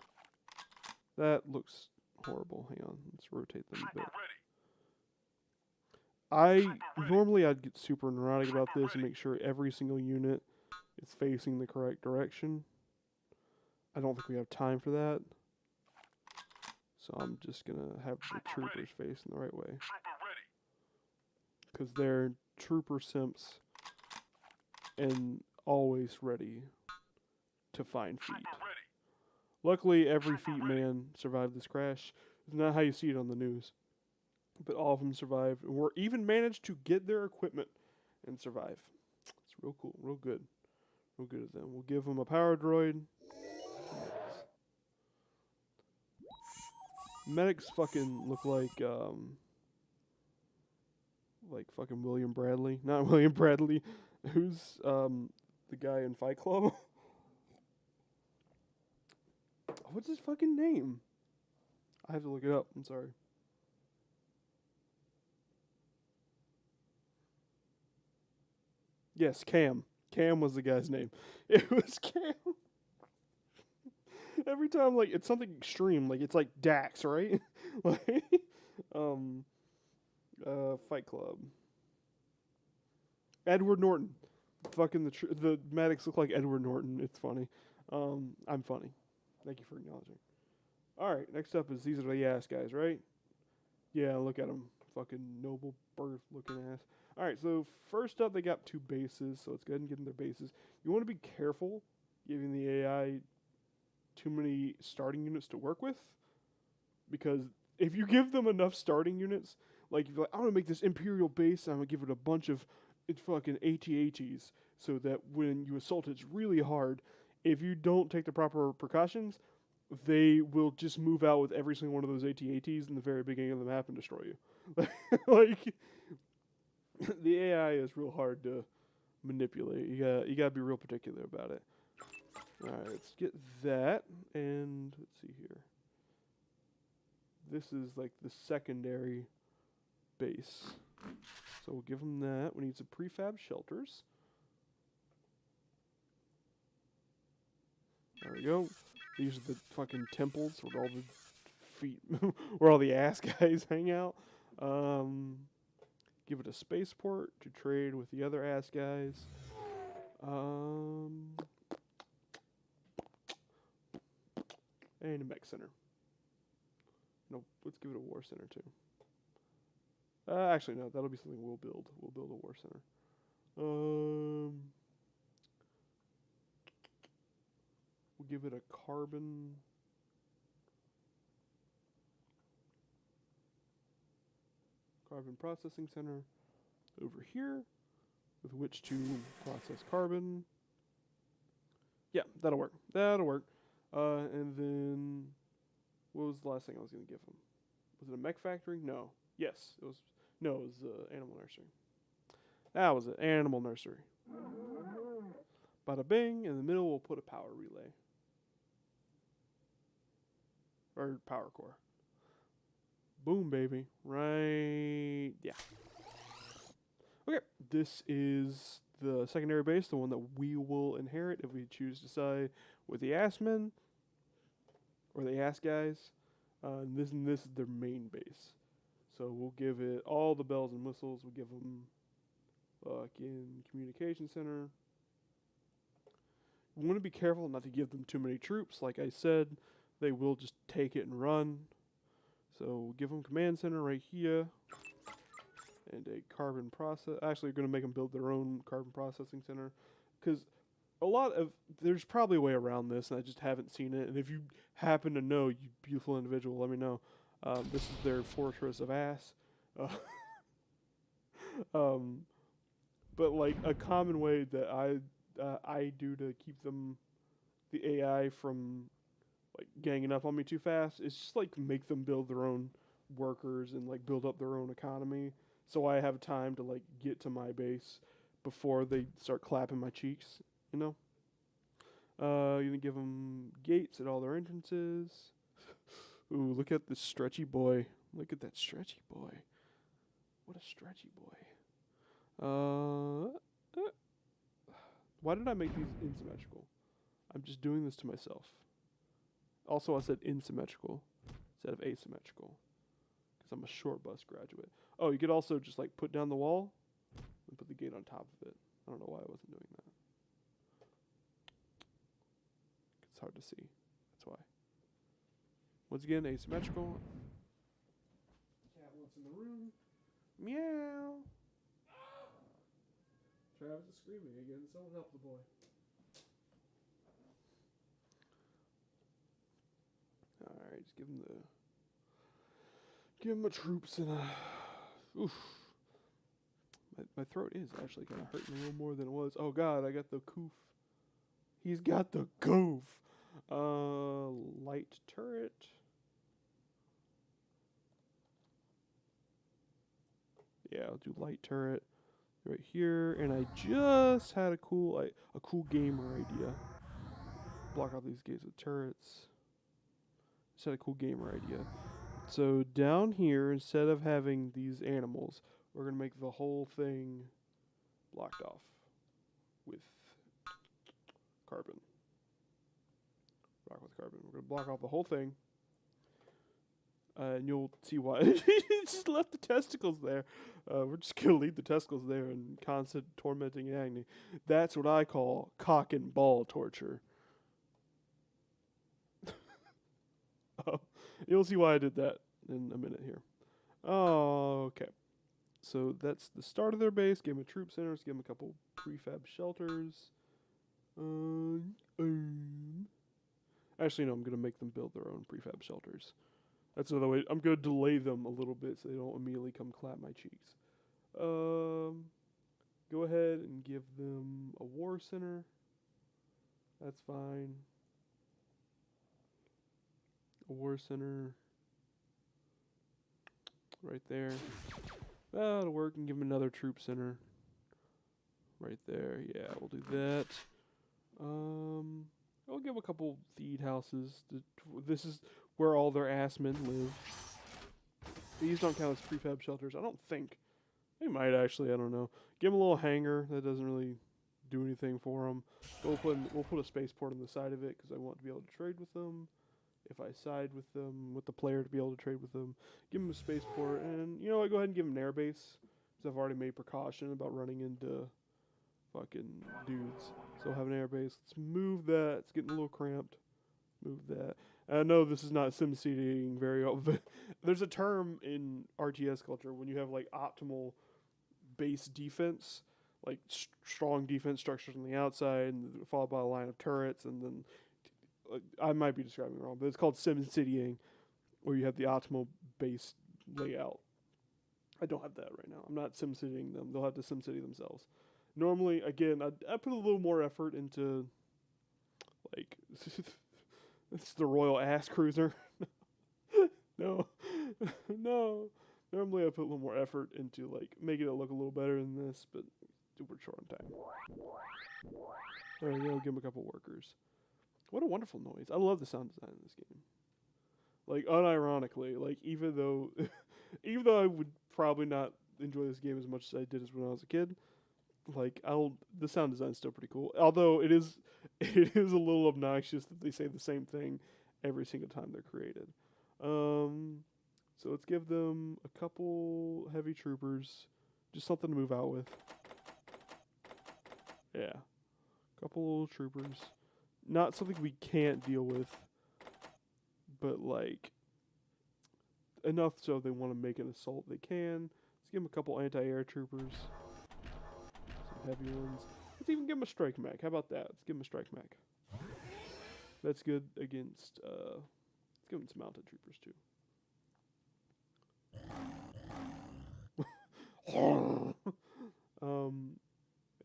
That looks horrible. Hang on, let's rotate them a bit. Normally I'd get super neurotic about this and make sure every single unit is facing the correct direction. I don't think we have time for that. So I'm just gonna have the troopers facing the right way. Because they're trooper simps and always ready to find feet. Luckily, every feet man survived this crash. It's not how you see it on the news. But all of them survived, or even managed to get their equipment and survive. It's real cool, real good. Real good of them. We'll give them a power droid. Medics fucking look like fucking William Bradley. Not William Bradley. Who's the guy in Fight Club? What's his fucking name? I have to look it up. I'm sorry. Yes, Cam. Cam was the guy's name. It was Cam. Every time, like, it's something extreme. Like, it's like Dax, right? Like, Fight Club. Edward Norton. Fucking the medics look like Edward Norton. It's funny. I'm funny. Thank you for acknowledging. Alright, next up is these are the ass guys, right? Yeah, look at them. Fucking noble birth looking ass. Alright, so first up they got 2 bases, so let's go ahead and give them their bases. You want to be careful giving the AI too many starting units to work with, because if you give them enough starting units, like if you're like, I'm gonna make this Imperial base and I'm gonna give it a bunch of fucking AT-ATs so that when you assault it's really hard. If you don't take the proper precautions, they will just move out with every single one of those AT-ATs in the very beginning of the map and destroy you. Like, the AI is real hard to manipulate. You gotta be real particular about it. Alright, let's get that, and let's see here. This is like the secondary base. So we'll give them that. We need some prefab shelters. There we go. These are the fucking temples where all the feet, where all the ass guys hang out. Give it a spaceport to trade with the other ass guys. And a mech center. No, let's give it a war center too. Actually, no, that'll be something we'll build. We'll build a war center. We'll give it a carbon processing center over here with which to process carbon. Yeah, that'll work. That'll work. And then what was the last thing I was going to give him? Was it a mech factory? No. Yes, it was. No, it was animal nursery. That was it. Animal nursery. Bada bing. In the middle, we'll put a power relay. Or power core. Boom, baby. Right. Yeah. Okay. This is the secondary base, the one that we will inherit if we choose to side with the ass men or the ass guys. And this is their main base. So we'll give it all the bells and whistles. We'll give them fucking communication center. We want to be careful not to give them too many troops. Like I said, they will just take it and run. So we'll give them command center right here. And a carbon process. Actually, we're going to make them build their own carbon processing center. Because there's probably a way around this, and I just haven't seen it. And if you happen to know, you beautiful individual, let me know. This is their fortress of ass. But like a common way that I do to keep the AI from like ganging up on me too fast is just like make them build their own workers and like build up their own economy, so I have time to like get to my base before they start clapping my cheeks. You know. You can give them gates at all their entrances. Ooh, look at this stretchy boy. Look at that stretchy boy. What a stretchy boy. Why did I make these asymmetrical? I'm just doing this to myself. Also, I said asymmetrical instead of asymmetrical. because I'm a short bus graduate. Oh, you could also just like put down the wall and put the gate on top of it. I don't know why I wasn't doing that. It's hard to see. That's why. Once again, asymmetrical. Cat wants in the room. Meow. Travis is screaming again. Someone help the boy. Alright, just give him a troops and a oof. My throat is actually kind of hurting a little more than it was. Oh god, I got the coof. He's got the goof. Light turret. Yeah, I'll do light turret right here. And I just had a cool gamer idea. Block out these gates with turrets. Just had a cool gamer idea. So down here, instead of having these animals, we're gonna make the whole thing blocked off with carbon. Block with carbon. We're gonna block off the whole thing. And you'll see why. Just left the testicles there. We're just gonna leave the testicles there in constant tormenting agony. That's what I call cock and ball torture. Oh, you'll see why I did that in a minute here. Oh, okay. So that's the start of their base. Give them a troop centers. Give them a couple prefab shelters. Actually, no, I'm going to make them build their own prefab shelters. That's another way. I'm going to delay them a little bit so they don't immediately come clap my cheeks. Go ahead and give them a war center. That's fine. A war center. Right there. That'll work. And give them another troop center. Right there. Yeah, we'll do that. I'll give a couple feed houses. This is where all their ass men live. These don't count as prefab shelters. I don't think. They might actually. I don't know. Give them a little hangar. That doesn't really do anything for them. We'll put a spaceport on the side of it because I want to be able to trade with them. If I side with them, with the player to be able to trade with them. Give them a spaceport. And, you know what? Go ahead and give them an airbase. Because I've already made precaution about running into fucking dudes. So I'll have an airbase. Let's move that. It's getting a little cramped. Move that. I know this is not SimCitying very often. There's a term in RTS culture when you have like optimal base defense, like strong defense structures on the outside, and followed by a line of turrets, and then I might be describing it wrong, but it's called SimCitying, where you have the optimal base layout. I don't have that right now. I'm not SimCitying them. They'll have to SimCity themselves. Normally, again, I put a little more effort into, like, it's the Royal Ass Cruiser. No. No. Normally I put a little more effort into, like, making it look a little better than this, but super short on time. There we go, give them a couple workers. What a wonderful noise. I love the sound design in this game. Like, unironically, like, even though I would probably not enjoy this game as much as I did as when I was a kid, like, the sound design is still pretty cool. Although it is a little obnoxious that they say the same thing every single time they're created. So let's give them a couple heavy troopers, just something to move out with. Yeah, couple troopers. Not something we can't deal with, but like enough so if they want to make an assault, they can. Let's give them a couple anti-air troopers. Some heavy ones. Let's even give them a strike mech. How about that? Let's give them a strike mech. That's good against, let's give them some mounted troopers too.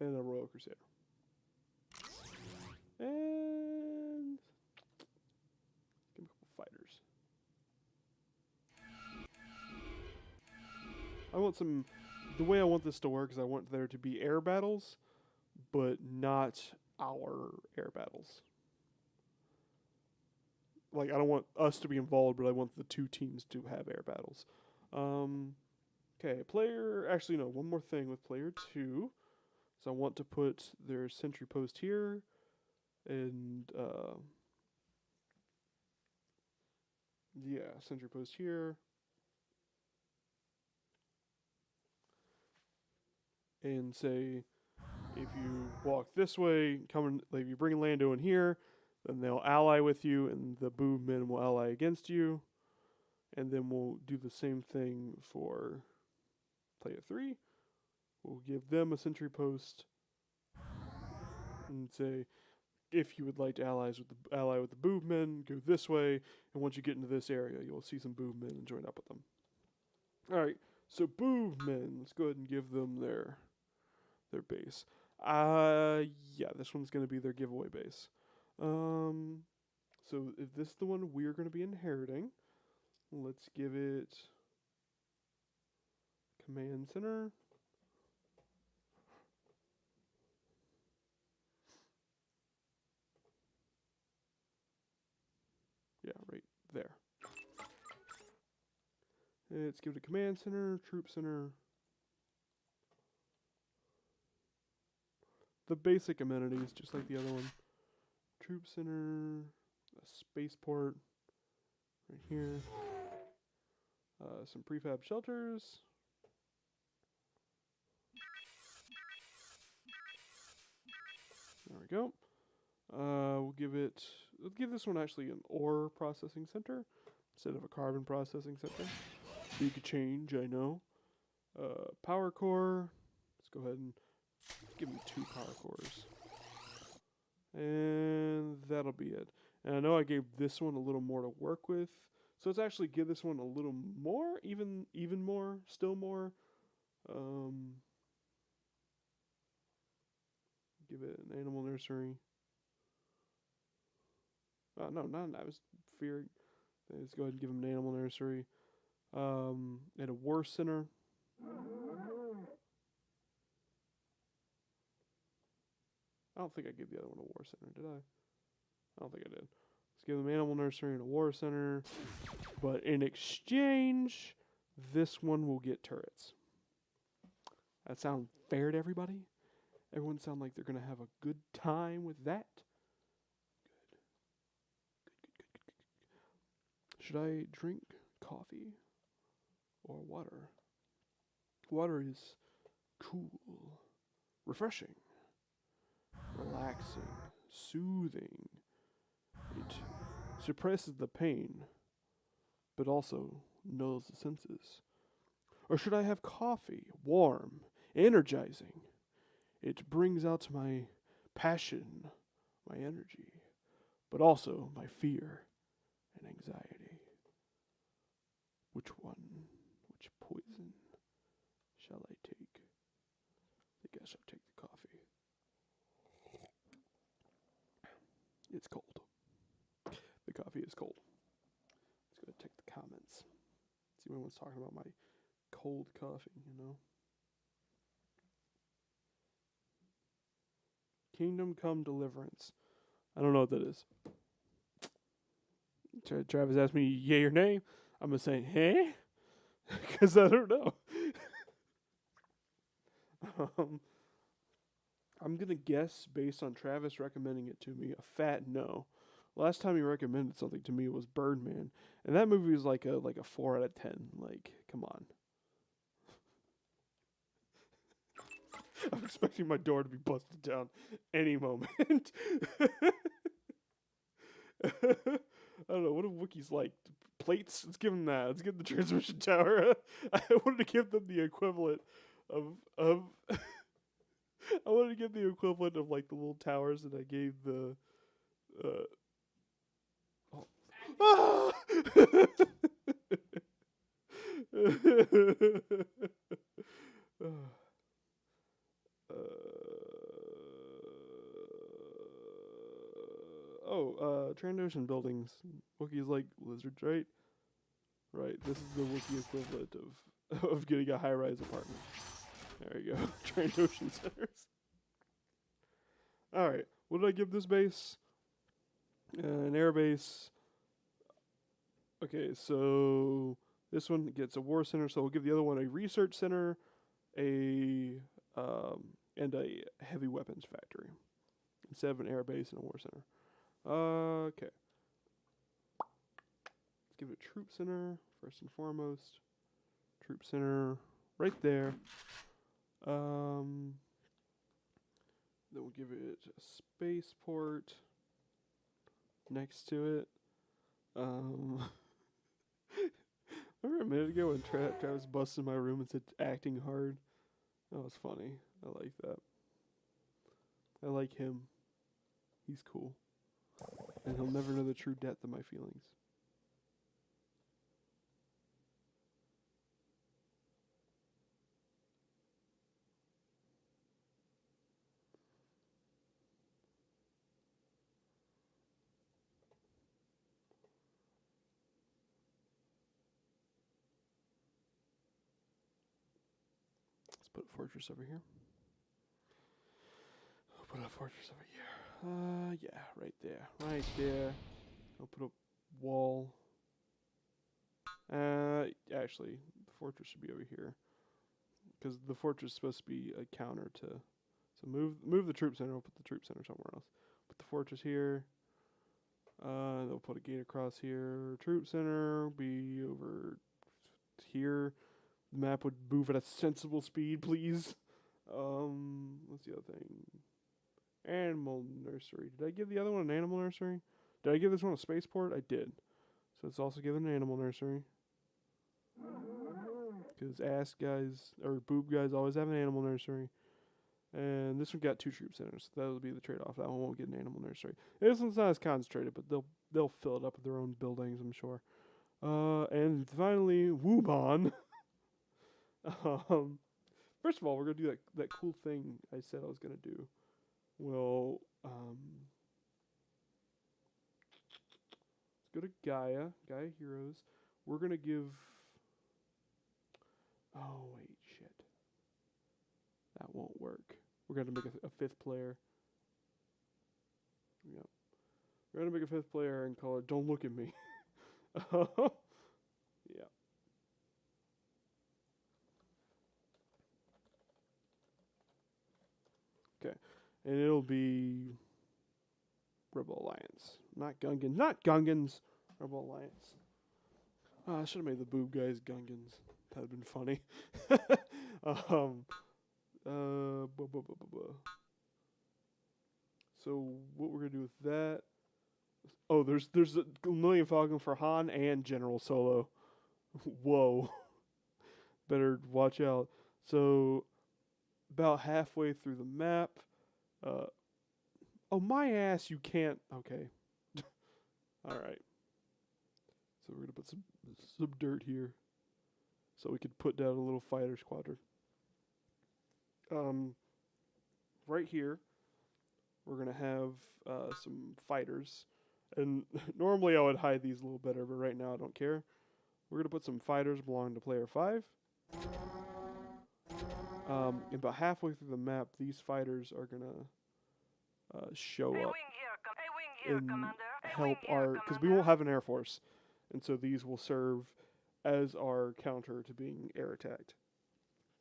And a Royal Crusader. And give them a couple fighters. I want some. The way I want this to work is I want there to be air battles, but not our air battles. Like, I don't want us to be involved, but I want the two teams to have air battles. Okay, player. Actually, no. One more thing with player 2. So I want to put their sentry post here, and yeah, sentry post here. and say, if you walk this way, if you bring Lando in here, then they'll ally with you, and the boobmen will ally against you. And then we'll do the same thing for player 3. We'll give them a sentry post and say, if you would like to ally with the boobmen, go this way. And once you get into this area, you'll see some boobmen and join up with them. All right, so boobmen. Let's go ahead and give them their base. Yeah, this one's gonna be their giveaway base. So if this is the one we're gonna be inheriting, let's give it command center. Yeah, right there. Let's give it a command center, troop center. The basic amenities, just like the other one. Troop center, a spaceport right here. Some prefab shelters. There we go. Let's give this one actually an ore processing center instead of a carbon processing center. Big change, I know. Power core. Let's go ahead and give them 2 power cores. And that'll be it. And I know I gave this one a little more to work with. So let's actually give this one a little more, even more, still more. Give it an animal nursery. No, I was fearing. Let's go ahead and give him an animal nursery. And a war center. I don't think I gave the other one a war center, did I? I don't think I did. Let's give them animal nursery and a war center. But in exchange, this one will get turrets. That sound fair to everybody? Everyone sound like they're going to have a good time with that? Good. Should I drink coffee or water? Water is cool, refreshing, relaxing, soothing. It suppresses the pain, but also nulls the senses. Or should I have coffee, warm, energizing? It brings out my passion, my energy, but also my fear and anxiety. Which poison shall I take? I guess I'll take the coffee. It's cold. The coffee is cold. Let's go check the comments. See if anyone's talking about my cold coffee, you know? Kingdom Come Deliverance. I don't know what that is. Travis asked me yay or nay. I'm going to say, hey? Because I don't know. I'm going to guess, based on Travis recommending it to me, a fat no. Last time he recommended something to me was Birdman. And that movie was like a 4 out of 10. Like, come on. I'm expecting my door to be busted down any moment. I don't know. What do Wookiees like? Plates? Let's give them that. Let's give the transmission tower. I wanted to give them the equivalent of I wanted to give the equivalent of like the little towers that I gave the Ah! Trandoshan buildings. Wookiees like lizards, right? Right. This is the Wookiee equivalent of getting a high-rise apartment. There you go. Trandoshan centers. All right. What did I give this base? An air base. Okay, so this one gets a war center, so we'll give the other one a research center, and a heavy weapons factory instead of an air base and a war center. Okay. Let's give it a troop center first and foremost. Troop center right there. Then we'll give it a spaceport next to it. Remember a minute ago when Travis busted in my room and said acting hard? That was funny. I like that. I like him. He's cool. And he'll never know the true depth of my feelings. Let's put a fortress over here. I'll put a fortress over here. Yeah, right there. Right there. I'll put a wall. Actually, the fortress should be over here. Because the fortress is supposed to be a counter to... So move the troop center. We'll put the troop center somewhere else. Put the fortress here. They'll put a gate across here. Troop center will be over here. The map would move at a sensible speed, please. What's the other thing? Animal nursery. Did I give the other one an animal nursery? Did I give this one a spaceport? I did. So it's also given an animal nursery. Because ass guys, or boob guys, always have an animal nursery. And this one got 2 troop centers. So that would be the trade-off. That one won't get an animal nursery. This one's not as concentrated, but they'll fill it up with their own buildings, I'm sure. And finally, Wubon. First of all, we're gonna do that cool thing I said I was gonna do. Well, let's go to Gaia Heroes. We're gonna give. Oh wait, shit. That won't work. We're gonna make a 5th player. Yep. We're gonna make a 5th player and call it "Don't Look at Me." Yeah. Okay, and it'll be Rebel Alliance, not Gungans. Rebel Alliance. I should have made the boob guys Gungans. That'd been funny. So what we're gonna do with that? Oh, there's a Millennium Falcon for Han and General Solo. Whoa. Better watch out. So about halfway through the map. Oh my ass! You can't. Okay. All right. So we're gonna put some dirt here, so we could put down a little fighter squadron. Right here, we're gonna have some fighters, and normally I would hide these a little better, but right now I don't care. We're gonna put some fighters belonging to player 5. About halfway through the map, these fighters are gonna show up and help our, because we won't have an air force, and so these will serve as our counter to being air attacked.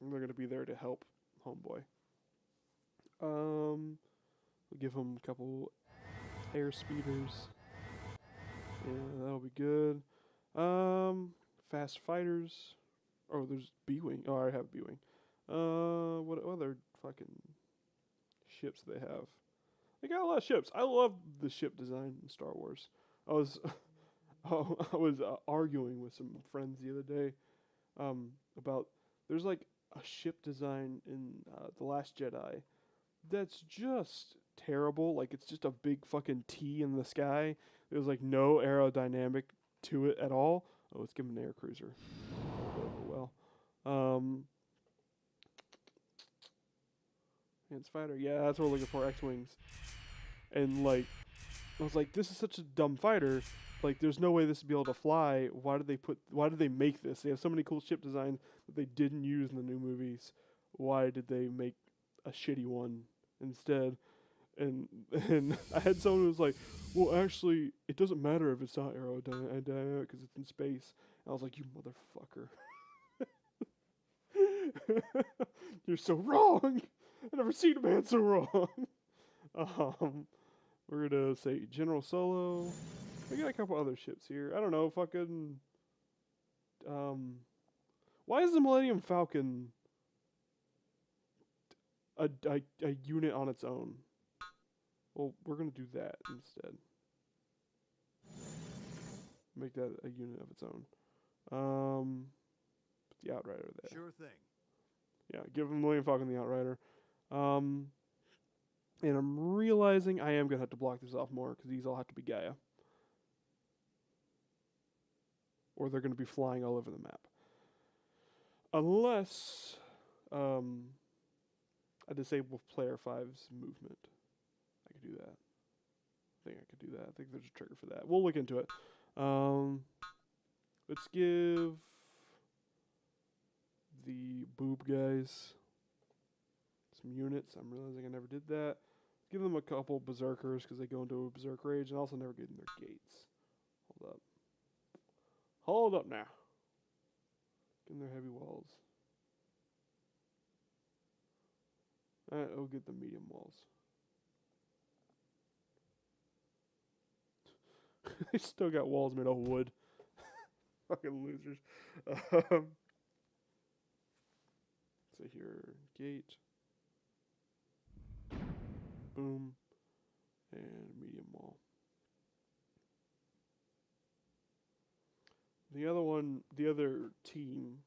And they're gonna be there to help homeboy. We'll give him a couple air speeders. Yeah, that'll be good. Fast fighters. Oh, there's B-wing. Oh, I already have B-wing. What other fucking ships do they have? They got a lot of ships. I love the ship design in Star Wars. I was arguing with some friends the other day about there's like a ship design in The Last Jedi that's just terrible. Like it's just a big fucking T in the sky. There's like no aerodynamic to it at all. Oh, let's give him an air cruiser. Well, Hands fighter. Yeah, that's what we're looking for. X-wings. And like, I was like, this is such a dumb fighter. Like, there's no way this would be able to fly. Why did they make this? They have so many cool ship designs that they didn't use in the new movies. Why did they make a shitty one instead? And I had someone who was like, well, actually, it doesn't matter if it's not aerodynamic because it's in space. And I was like, you motherfucker. You're so wrong. I've never seen a man so wrong. We're gonna say General Solo. We got a couple other ships here. I don't know, fucking. Why is the Millennium Falcon a unit on its own. Well, we're gonna do that instead. Make that a unit of its own. Put the Outrider there. Sure thing. Yeah, give him William Falcon the Outrider. And I'm realizing I am gonna have to block this off more because these all have to be Gaia, or they're gonna be flying all over the map. Unless I disable player 5's movement. I could do that. I think I could do that. I think there's a trigger for that. We'll look into it. Let's give the boob guys some units. I'm realizing I never did that. Give them a couple berserkers because they go into a berserk rage, and also never give them their gates. Hold up. Hold up now. Give them their heavy walls. I'll get the medium walls. They still got walls made of wood. Fucking losers. So here, gate. Boom. And medium wall. The other team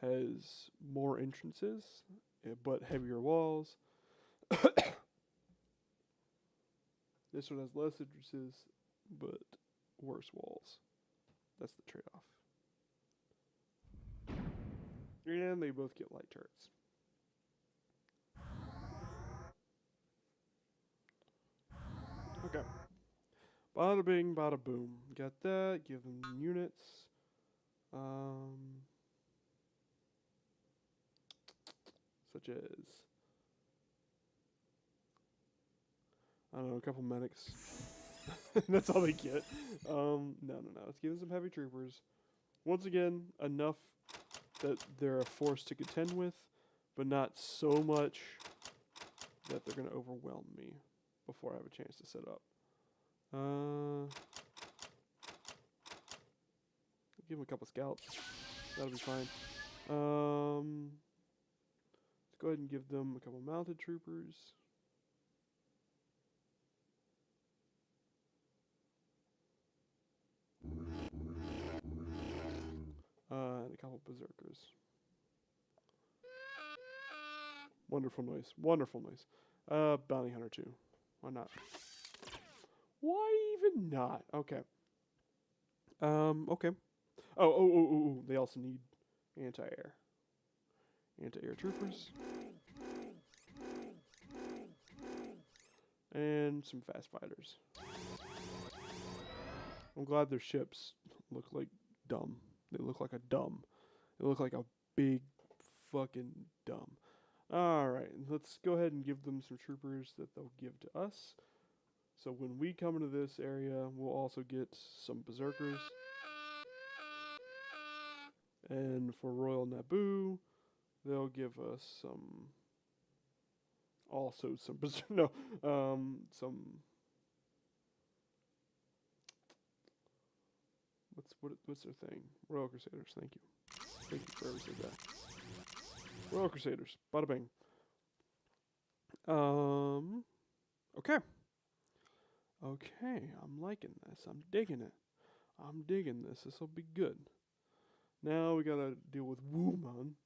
has more entrances, but heavier walls. This one has less entrances, but worse walls. That's the trade-off. And they both get light turrets. Okay. Bada bing, bada boom. Got that. Give them units. Such as, I don't know, a couple medics. That's all they get. No. Let's give them some heavy troopers. Once again, enough that they're a force to contend with, but not so much that they're going to overwhelm me before I have a chance to set up. Give them a couple scouts. That'll be fine. Let's go ahead and give them a couple mounted troopers. And a couple berserkers. Wonderful noise. Wonderful noise. Bounty Hunter 2. Why not? Why even not? Okay. Okay. Oh. They also need anti-air. Anti-air troopers. And some fast fighters. I'm glad their ships look like dumb. They look like a dumb. They look like a big fucking dumb. Alright, let's go ahead and give them some troopers that they'll give to us. So when we come into this area, we'll also get some berserkers. And for Royal Naboo, they'll give us some... Also some some... What's their thing? Royal Crusaders, thank you. Thank you for everything that. Royal Crusaders. Bada bing. Okay. Okay, I'm liking this. I'm digging it. I'm digging this. This'll be good. Now we gotta deal with Wooman.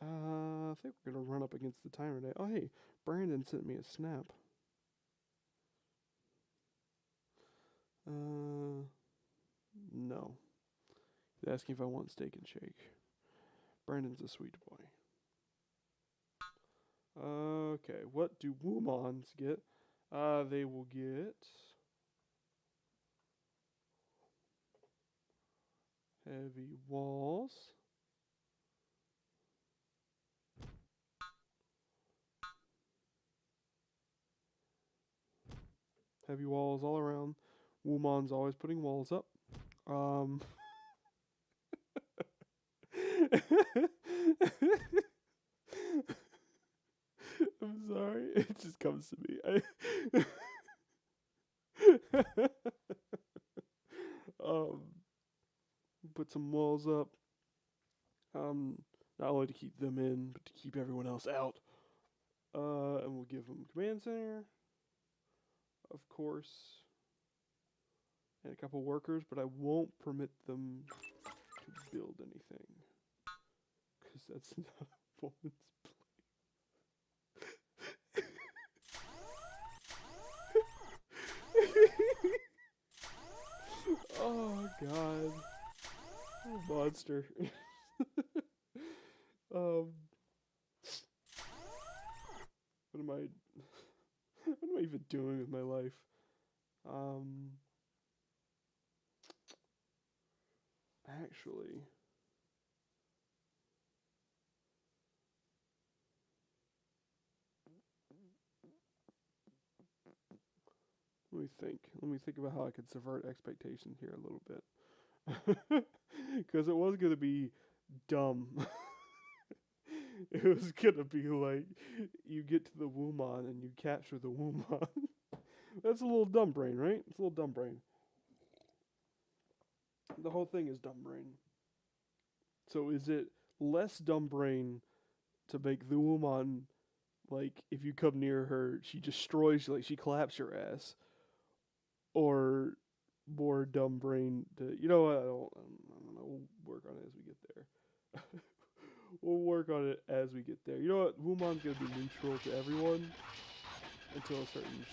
I think we're gonna run up against the timer today. Oh hey, Brandon sent me a snap. No. He's asking if I want steak and shake. Brandon's a sweet boy. Okay, what do Woomans get? They will get heavy walls. Heavy walls all around. Woomon's always putting walls up. I'm sorry. It just comes to me. Put some walls up. Not only to keep them in, but to keep everyone else out. And we'll give them command center, of course, and a couple workers, but I won't permit them to build anything. Because that's not a woman's Oh god. Oh, monster. What am I what am I even doing with my life? Actually, let me think about how I could subvert expectations here a little bit. Because it was going to be dumb. It was going to be like, you get to the Woomon and you capture the Woomon. That's a little dumb brain, right? It's a little dumb brain. The whole thing is dumb brain. So is it less dumb brain to make the Woomon, like, if you come near her, she destroys you, like, she claps your ass? Or more dumb brain to, you know what, I don't know, we'll work on it as we get there. We'll work on it as we get there. You know what, Wumon's gonna be neutral to everyone until a certain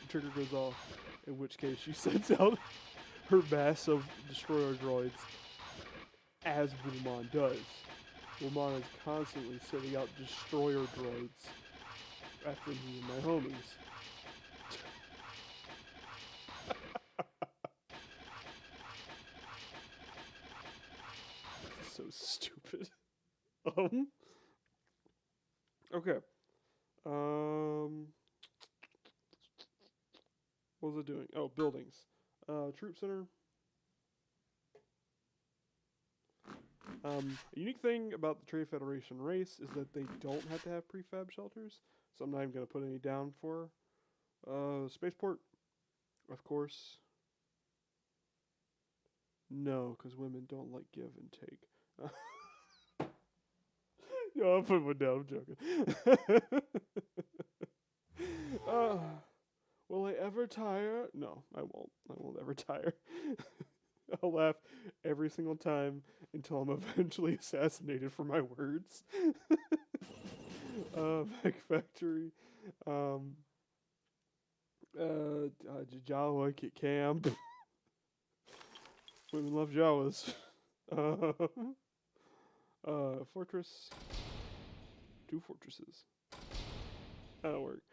trigger goes off, in which case she sends out her mass of destroyer droids, as Wumon does. Wumon is constantly sending out destroyer droids after me and my homies. So stupid. Okay. What was it doing? Oh, buildings. Troop center. A unique thing about the Trade Federation race is that they don't have to have prefab shelters, so I'm not even going to put any down for. Spaceport, of course. No, because women don't like give and take. No, I'll put one down. I'm joking. Will I ever tire? No, I won't. I won't ever tire. I'll laugh every single time until I'm eventually assassinated for my words. Mech Factory. Jawa Kit Camp. Women love Jawas. Fortress. 2 fortresses. That'll work.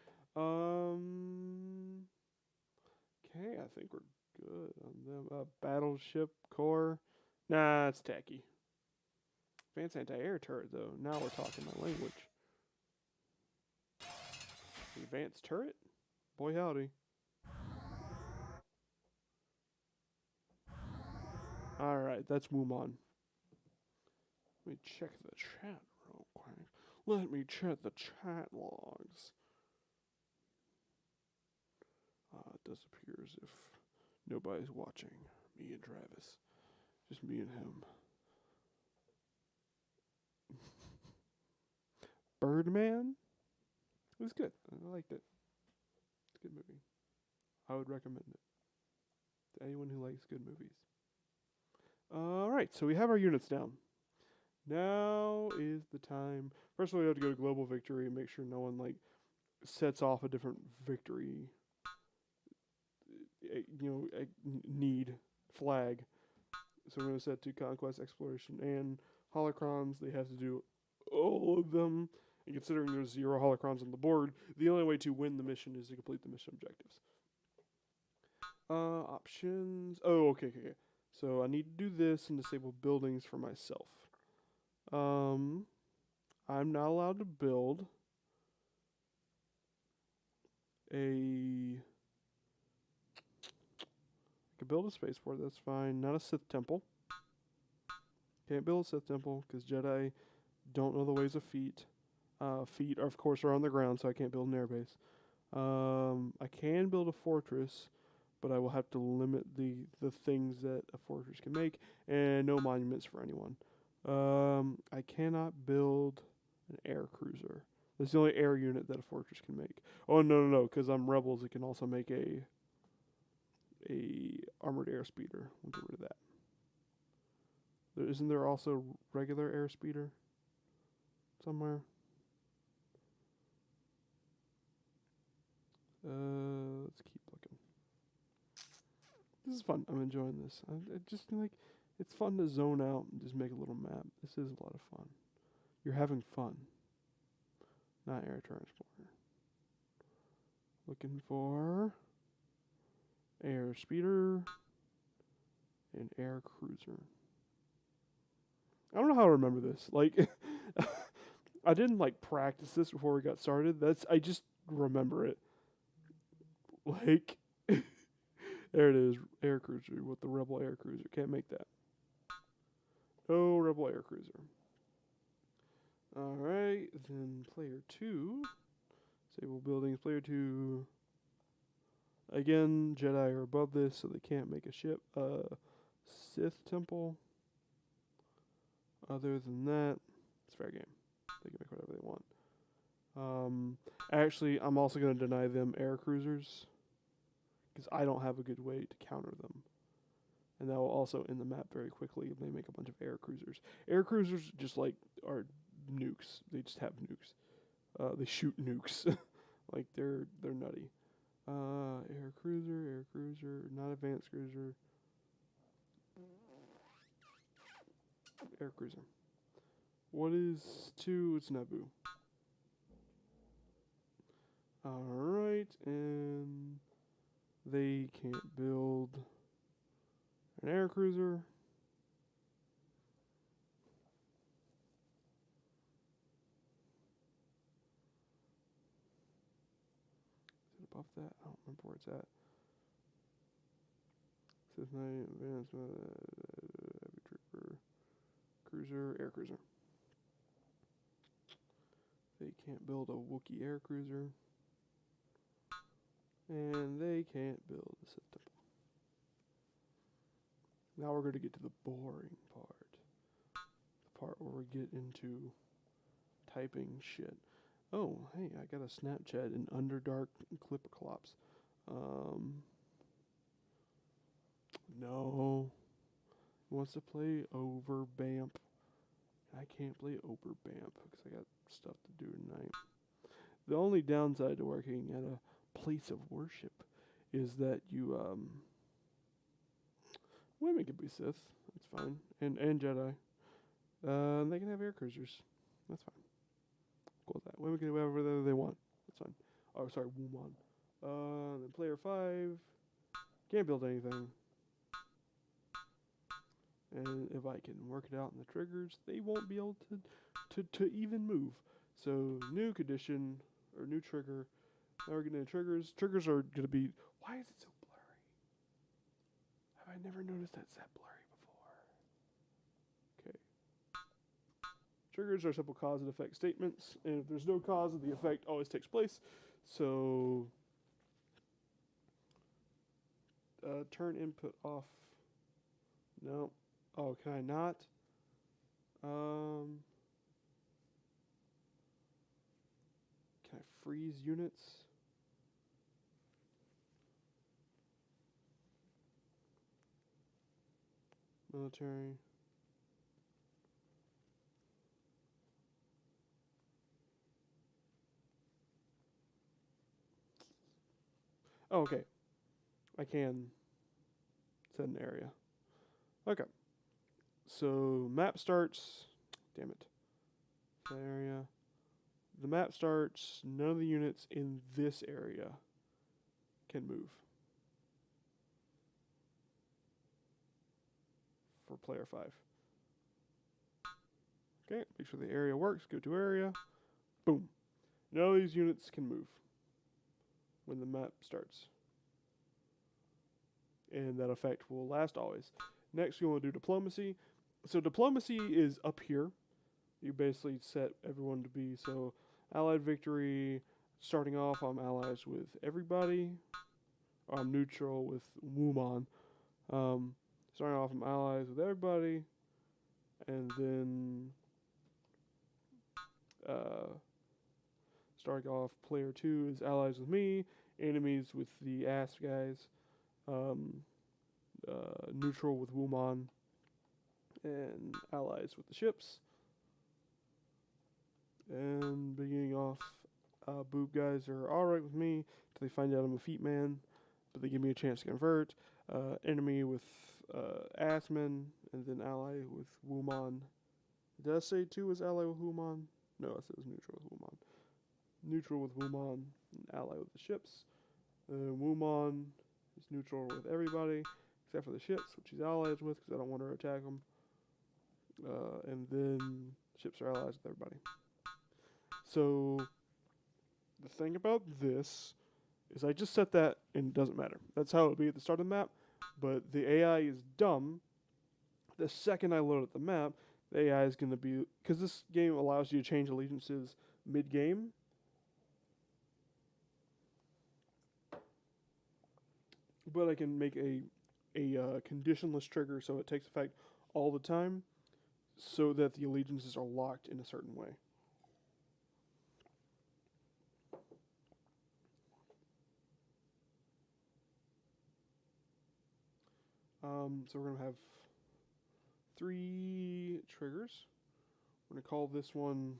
Okay, I think we're good on them. Battleship core. Nah, it's tacky. Advanced anti-air turret, though. Now we're talking my language. Advanced turret? Boy, howdy. Alright, that's Wumon. Let me check the chat real quick. Let me check the chat logs. It does appear as if nobody's watching. Me and Travis. Just me and him. Birdman? It was good. I liked it. It's a good movie. I would recommend it to anyone who likes good movies. Alright, so we have our units down. Now is the time. First of all, we have to go to Global Victory and make sure no one, like, sets off a different victory, need flag. So we're going to set to Conquest, Exploration, and Holocrons. They have to do all of them. And considering there's 0 Holocrons on the board, the only way to win the mission is to complete the mission objectives. Options. Oh, okay. So I need to do this and disable buildings for myself. I'm not allowed to build I could build a spaceport, that's fine. Not a Sith temple. Can't build a Sith temple because Jedi don't know the ways of feet. Feet, of course, are on the ground, so I can't build an airbase. I can build a fortress, but I will have to limit the things that a fortress can make, and no monuments for anyone. I cannot build an air cruiser. That's the only air unit that a fortress can make. Oh no, because I'm rebels. It can also make a armored air speeder. We'll get rid of that. Isn't there also regular air speeder somewhere? Let's keep looking. This is fun. I'm enjoying this. I just like it's fun to zone out and just make a little map. This is a lot of fun. You're having fun. Not air transporter. Looking for air speeder and air cruiser. I don't know how to remember this. Like I didn't like practice this before we got started. I just remember it. Like there it is, air cruiser with the rebel air cruiser. Can't make that. No rebel air cruiser. Alright, then player 2. Disable buildings, player 2. Again, Jedi are above this, so they can't make a ship. Sith temple. Other than that, it's fair game. They can make whatever they want. Actually, I'm also going to deny them air cruisers, because I don't have a good way to counter them. And that will also end the map very quickly if they make a bunch of air cruisers. Air cruisers just like are nukes. They just have nukes. They shoot nukes. Like they're nutty. Air cruiser, not advanced cruiser. Air cruiser. What is 2? It's Naboo. Alright, and they can't build an air cruiser. Is it above that? I don't remember where it's at. Says my advancement, heavy trooper, cruiser, air cruiser. They can't build a Wookiee air cruiser. And they can't build a Sith temple. Now we're going to get to the boring part. The part where we get into typing shit. Oh, hey, I got a Snapchat in Underdark Clipperclops. No. He wants to play over Bamp. I can't play over Bamp because I got stuff to do tonight. The only downside to working at a place of worship is that you, women can be Sith. That's fine. And Jedi. They can have air cruisers. That's fine. Cool with that. Women can do whatever they want. That's fine. Oh, sorry, woman. Then player 5 can't build anything. And if I can work it out in the triggers, they won't be able to even move. So new condition or new trigger. Now we're getting into triggers. Triggers are gonna be. Why is it so blurry? Have I never noticed that's that blurry before? Okay. Triggers are simple cause and effect statements, and if there's no cause, the effect always takes place. So turn input off. No. Oh, can I not? Can I freeze units? Military. Oh, okay. I can set an area. Okay. So map starts. Damn it. That area. The map starts. None of the units in this area can move. For player 5. Okay, make sure the area works. Go to area. Boom. None of these units can move when the map starts. And that effect will last always. Next, you want to do diplomacy. So diplomacy is up here. You basically set everyone to be, so allied victory, starting off, I'm allies with everybody. I'm neutral with Wuman. Starting off, I'm allies with everybody. and then starting off, player 2 is allies with me, enemies with the ass guys, neutral with Wumon, and allies with the ships. And beginning off, boob guys are alright with me till they find out I'm a feet man, but they give me a chance to convert. Enemy with assmen, and then ally with Wumon. Did I say 2 was ally with Wumon? No, I said it was neutral with Wumon. Neutral with Wumon, and ally with the ships. Wumon is neutral with everybody, except for the ships, which he's allies with, because I don't want to attack them. And then ships are allies with everybody. So, the thing about this is I just set that, and it doesn't matter. That's how it would be at the start of the map, but the AI is dumb. The second I load up the map, the AI is going to be... Because this game allows you to change allegiances mid-game. But I can make a conditionless trigger so it takes effect all the time, so that the allegiances are locked in a certain way. So we're going to have 3 triggers. We're going to call this one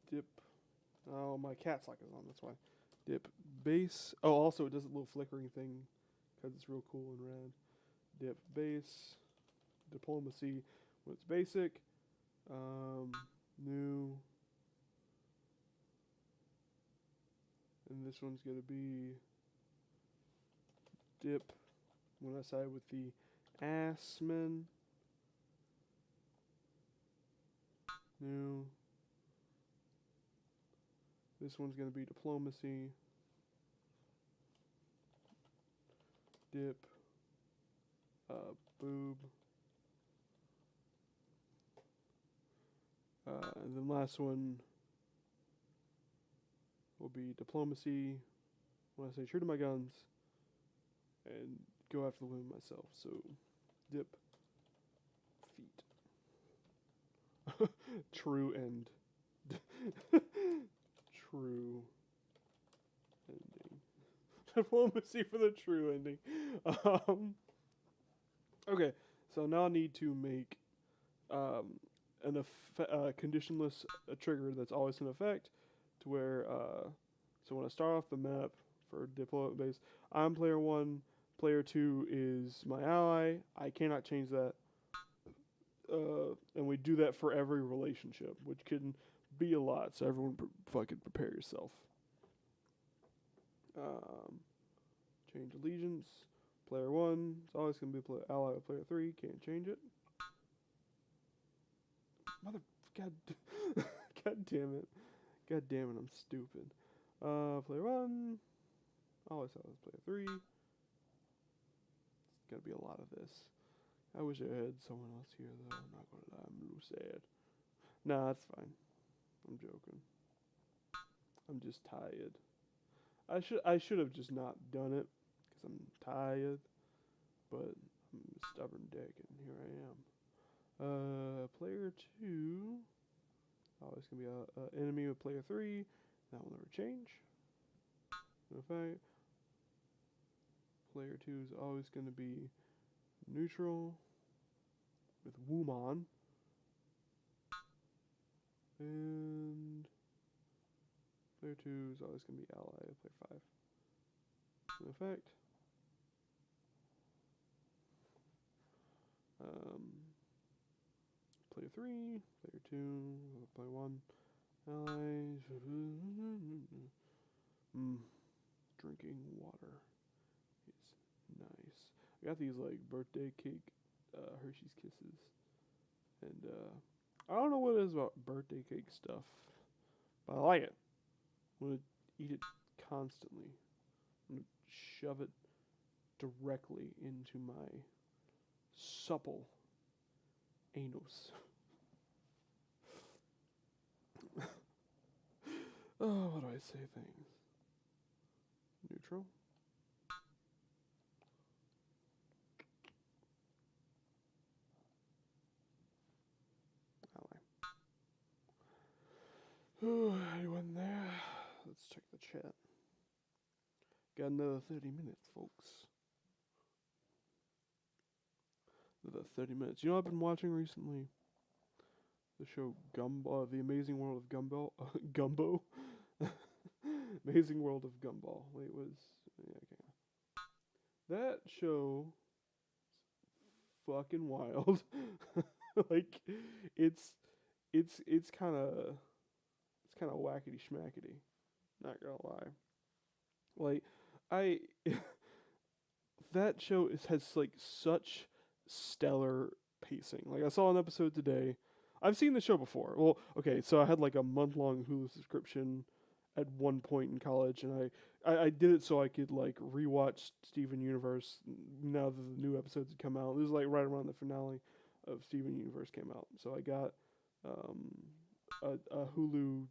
dip. Oh, my cat's lock is on, that's why. Dip base. Oh, also it does a little flickering thing because it's real cool and rad. Dip base. Diplomacy when it's basic. New. And this one's going to be dip when I side with the assmen. New. This one's going to be diplomacy. Dip. Boob. And then last one will be diplomacy when I say true to my guns and go after the women myself. So, dip, feet. True end. True ending. Diplomacy for the true ending. Okay, so now I need to make conditionless trigger that's always in effect, to where so when I start off the map for diplomat base, I'm player 1, player 2 is my ally. I cannot change that, and we do that for every relationship, which can be a lot. So everyone, fucking prepare yourself. Change allegiance. Player 1 is always going to be ally with player 3. Can't change it. God damn it. God damn it, I'm stupid. Player 1. Always always player 3. It's going to be a lot of this. I wish I had someone else here, though. I'm not going to lie. I'm a little sad. Nah, that's fine. I'm joking. I'm just tired. I should have just not done it, because I'm tired. But I'm a stubborn dick, and here I am. Player 2. Always going to be an enemy with player 3. That will never change. In fact, player 2 is always going to be neutral with Wumon. And player 2 is always going to be ally with player 5. In effect, player 3, player 2, player 1, allies. Drinking water is nice. I got these like birthday cake Hershey's Kisses, and I don't know what it is about birthday cake stuff, but I like it. I'm gonna eat it constantly. I'm gonna shove it directly into my supple anus. Oh, what do I say things? Neutral. the chat. Got another 30 minutes, folks. Another 30 minutes. You know what I've been watching recently? The show Gumball, The Amazing World of Gumball. Gumbo? Amazing World of Gumball. Wait, yeah, okay. That show fucking wild. Like, it's kind of wackety schmackety. Not gonna lie. Like, I that show has like such stellar pacing. Like, I saw an episode today. I've seen the show before. Well, okay, so I had like a month-long Hulu subscription at one point in college, and I did it so I could like rewatch Steven Universe now that the new episodes had come out. This was like right around the finale of Steven Universe came out, so I got a Hulu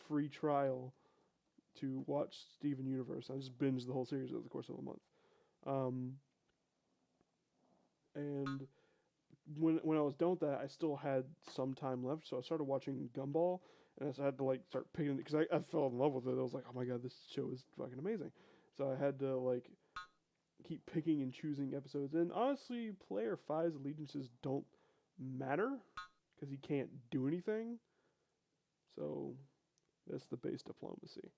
free trial to watch Steven Universe. I just binged the whole series over the course of a month. And when I was done with that, I still had some time left, so I started watching Gumball, and I had to like start picking it because I fell in love with it. I was like, oh my god, this show is fucking amazing. So I had to like keep picking and choosing episodes. And honestly, Player 5's allegiances don't matter because he can't do anything. So that's the base diplomacy.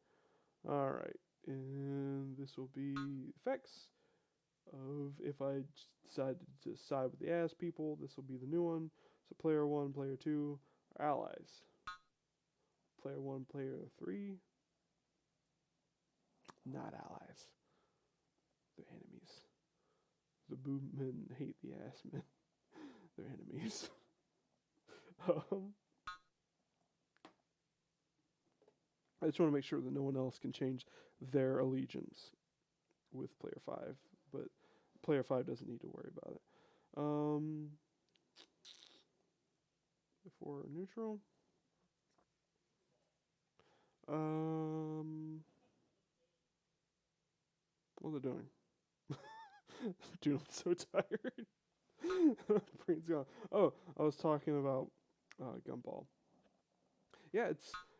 All right, and this will be effects of if I decide to side with the ass people. This will be the new one. So player 1, player 2 are allies. Player 1, player 3, not allies. They're enemies. The boob men hate the ass men. They're enemies. I just want to make sure that no one else can change their allegiance with player 5, but player 5 doesn't need to worry about it. For neutral. What are they doing? Dude, I'm so tired. Brain's gone. Oh, I was talking about Gumball. Yeah,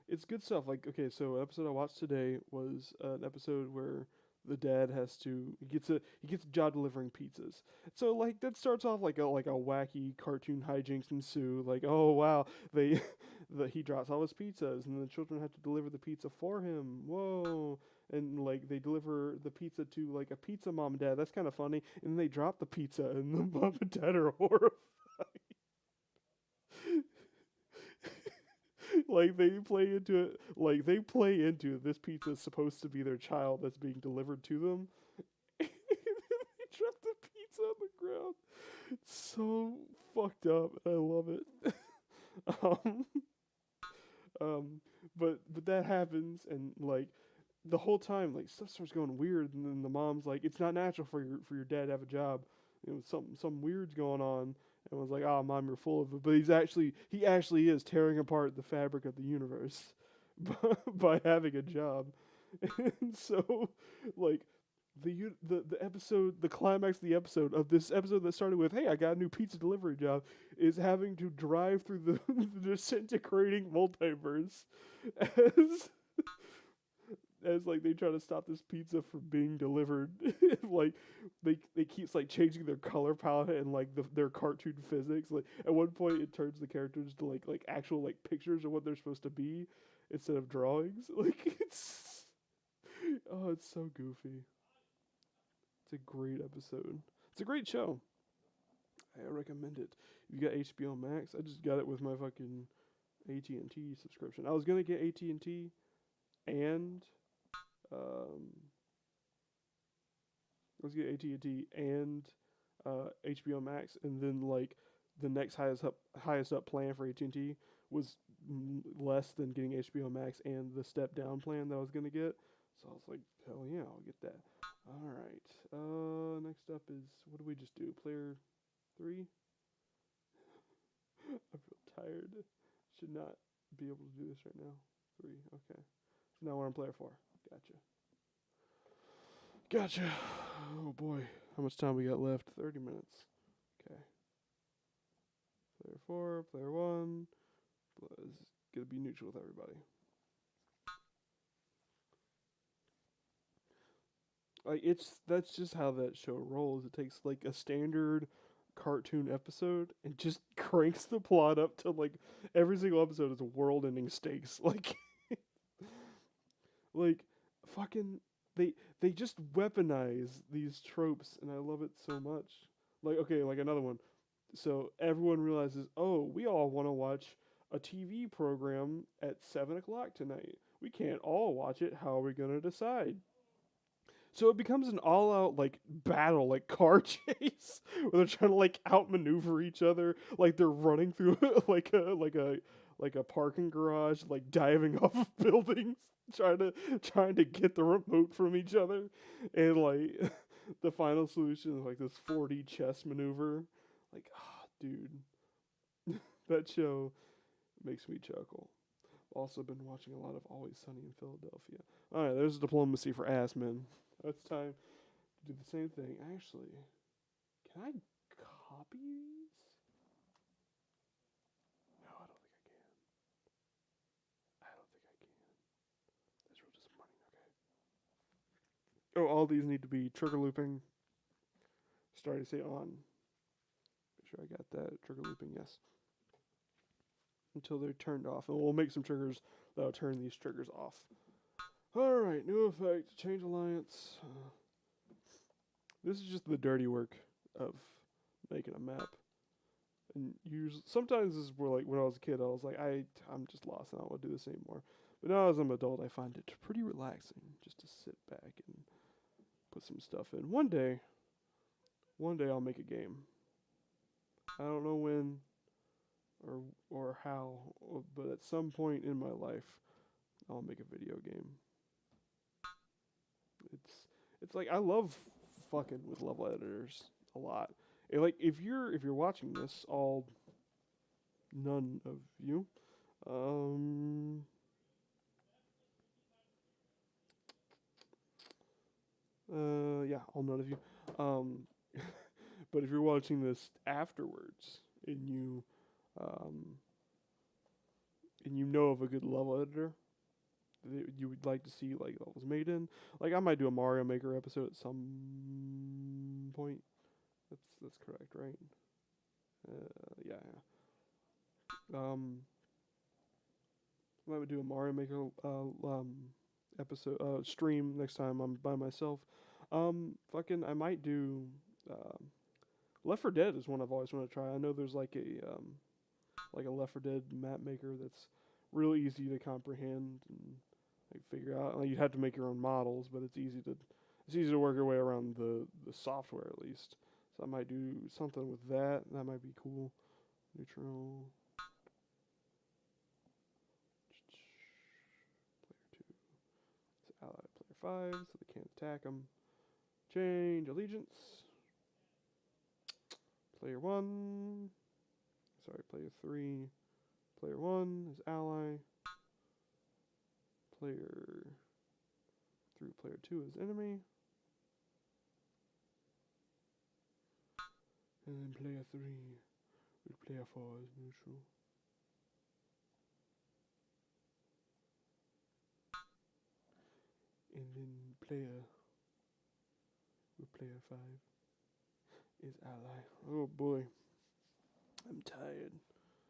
it's good stuff. Like, okay, so episode I watched today was an episode where the dad he gets a job delivering pizzas. So like that starts off like a wacky cartoon hijinks ensue. Like, oh wow, he drops all his pizzas and the children have to deliver the pizza for him. Whoa. And like they deliver the pizza to like a pizza mom and dad. That's kind of funny. And then they drop the pizza and the mom and dad are horrified. Like they play into this pizza is supposed to be their child that's being delivered to them. And they drop the pizza on the ground. It's so fucked up. I love it. But that happens, and like the whole time, like stuff starts going weird, and then the mom's like, "It's not natural for your dad to have a job. You know, some weird's going on." And was like, "Oh, mom, you're full of it." But he actually is tearing apart the fabric of the universe by having a job. And so, like the episode, the climax of the episode of this episode that started with, "Hey, I got a new pizza delivery job," is having to drive through the, the disintegrating multiverse as like they try to stop this pizza from being delivered. Like they keeps like changing their color palette and like their cartoon physics. Like at one point it turns the characters to like actual like pictures of what they're supposed to be instead of drawings. Like it's so goofy. It's a great episode. It's a great show. I recommend it. If you got HBO Max, I just got it with my fucking AT&T subscription. I was gonna get AT&T and let's get AT&T and HBO Max, and then like the next highest up plan for AT&T was less than getting HBO Max and the step down plan that I was gonna get. So I was like, hell yeah, I'll get that. All right. Next up is, what do we just do? Player 3. I feel tired. Should not be able to do this right now. 3. Okay. So now we're on player 4. Gotcha. Oh boy. How much time we got left? 30 minutes. Okay. Player 4, player 1. It's gonna be neutral with everybody. Like that's just how that show rolls. It takes like a standard cartoon episode and just cranks the plot up to like every single episode is a world-ending stakes. Like fucking they just weaponize these tropes and I love it so much. Like okay, like another one. So everyone realizes, oh, we all want to watch a TV program at 7 o'clock tonight. We can't all watch it. How are we gonna decide? So it becomes an all-out like battle, like car chase, where they're trying to like outmaneuver each other, like they're running through like a parking garage, like diving off of buildings, trying to get the remote from each other, and like the final solution is like this 4D chess maneuver. Like, ah, dude, that show makes me chuckle. Also been watching a lot of Always Sunny in Philadelphia. All right, there's diplomacy for ass men. It's time to do the same thing. Actually, can I copy these? No, I don't think I can. I don't think I can. That's real disappointing. Okay. Oh, all these need to be trigger looping. Starting to say on. Make sure I got that. Trigger looping, yes. Until they're turned off. And we'll make some triggers that'll turn these triggers off. Alright, new effect. Change alliance. This is just the dirty work of making a map. And sometimes this is where, like, when I was a kid, I was like, I'm just lost and I don't want to do this anymore. But now as I'm an adult, I find it pretty relaxing just to sit back and put some stuff in. One day I'll make a game. I don't know when or how, but at some point in my life, I'll make a video game. It's like I love fucking with level editors a lot. And like if you're watching this, none of you, yeah, all none of you, but if you're watching this afterwards um, and you know of a good level editor that you would like to see like levels made in, like I might do a Mario Maker episode at some point. That's correct, right? Yeah. I might do a Mario Maker episode stream next time I'm by myself. Fucking, I might do Left 4 Dead is one I've always wanted to try. I know there's like a Left 4 Dead map maker that's real easy to comprehend and like figure out. Like, you'd have to make your own models, but it's easy to work your way around the software at least. So I might do something with that. That might be cool. Neutral. Player 2. It's ally player 5, so they can't attack them. Change allegiance. Player 1. Sorry, player 3. Player 1 is ally. Player 3, player 2 is enemy. And then player 3 with player 4 is neutral. And then player with player 5 is ally. Oh boy. I'm tired.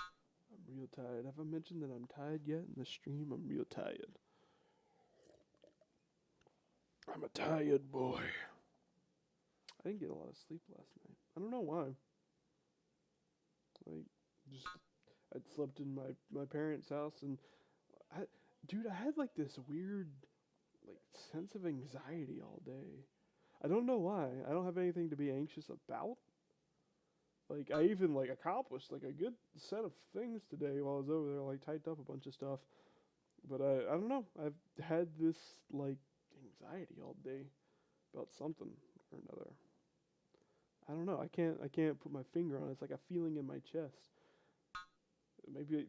I'm real tired. Have I mentioned that I'm tired yet in the stream? I'm real tired. I'm a tired boy. I didn't get a lot of sleep last night. I don't know why. Like, just I'd slept in my parents' house and I had like this weird like sense of anxiety all day. I don't know why. I don't have anything to be anxious about. Like I even like accomplished like a good set of things today while I was over there, like typed up a bunch of stuff. But I don't know. I've had this like anxiety all day about something or another. I don't know. I can't put my finger on it. It's like a feeling in my chest.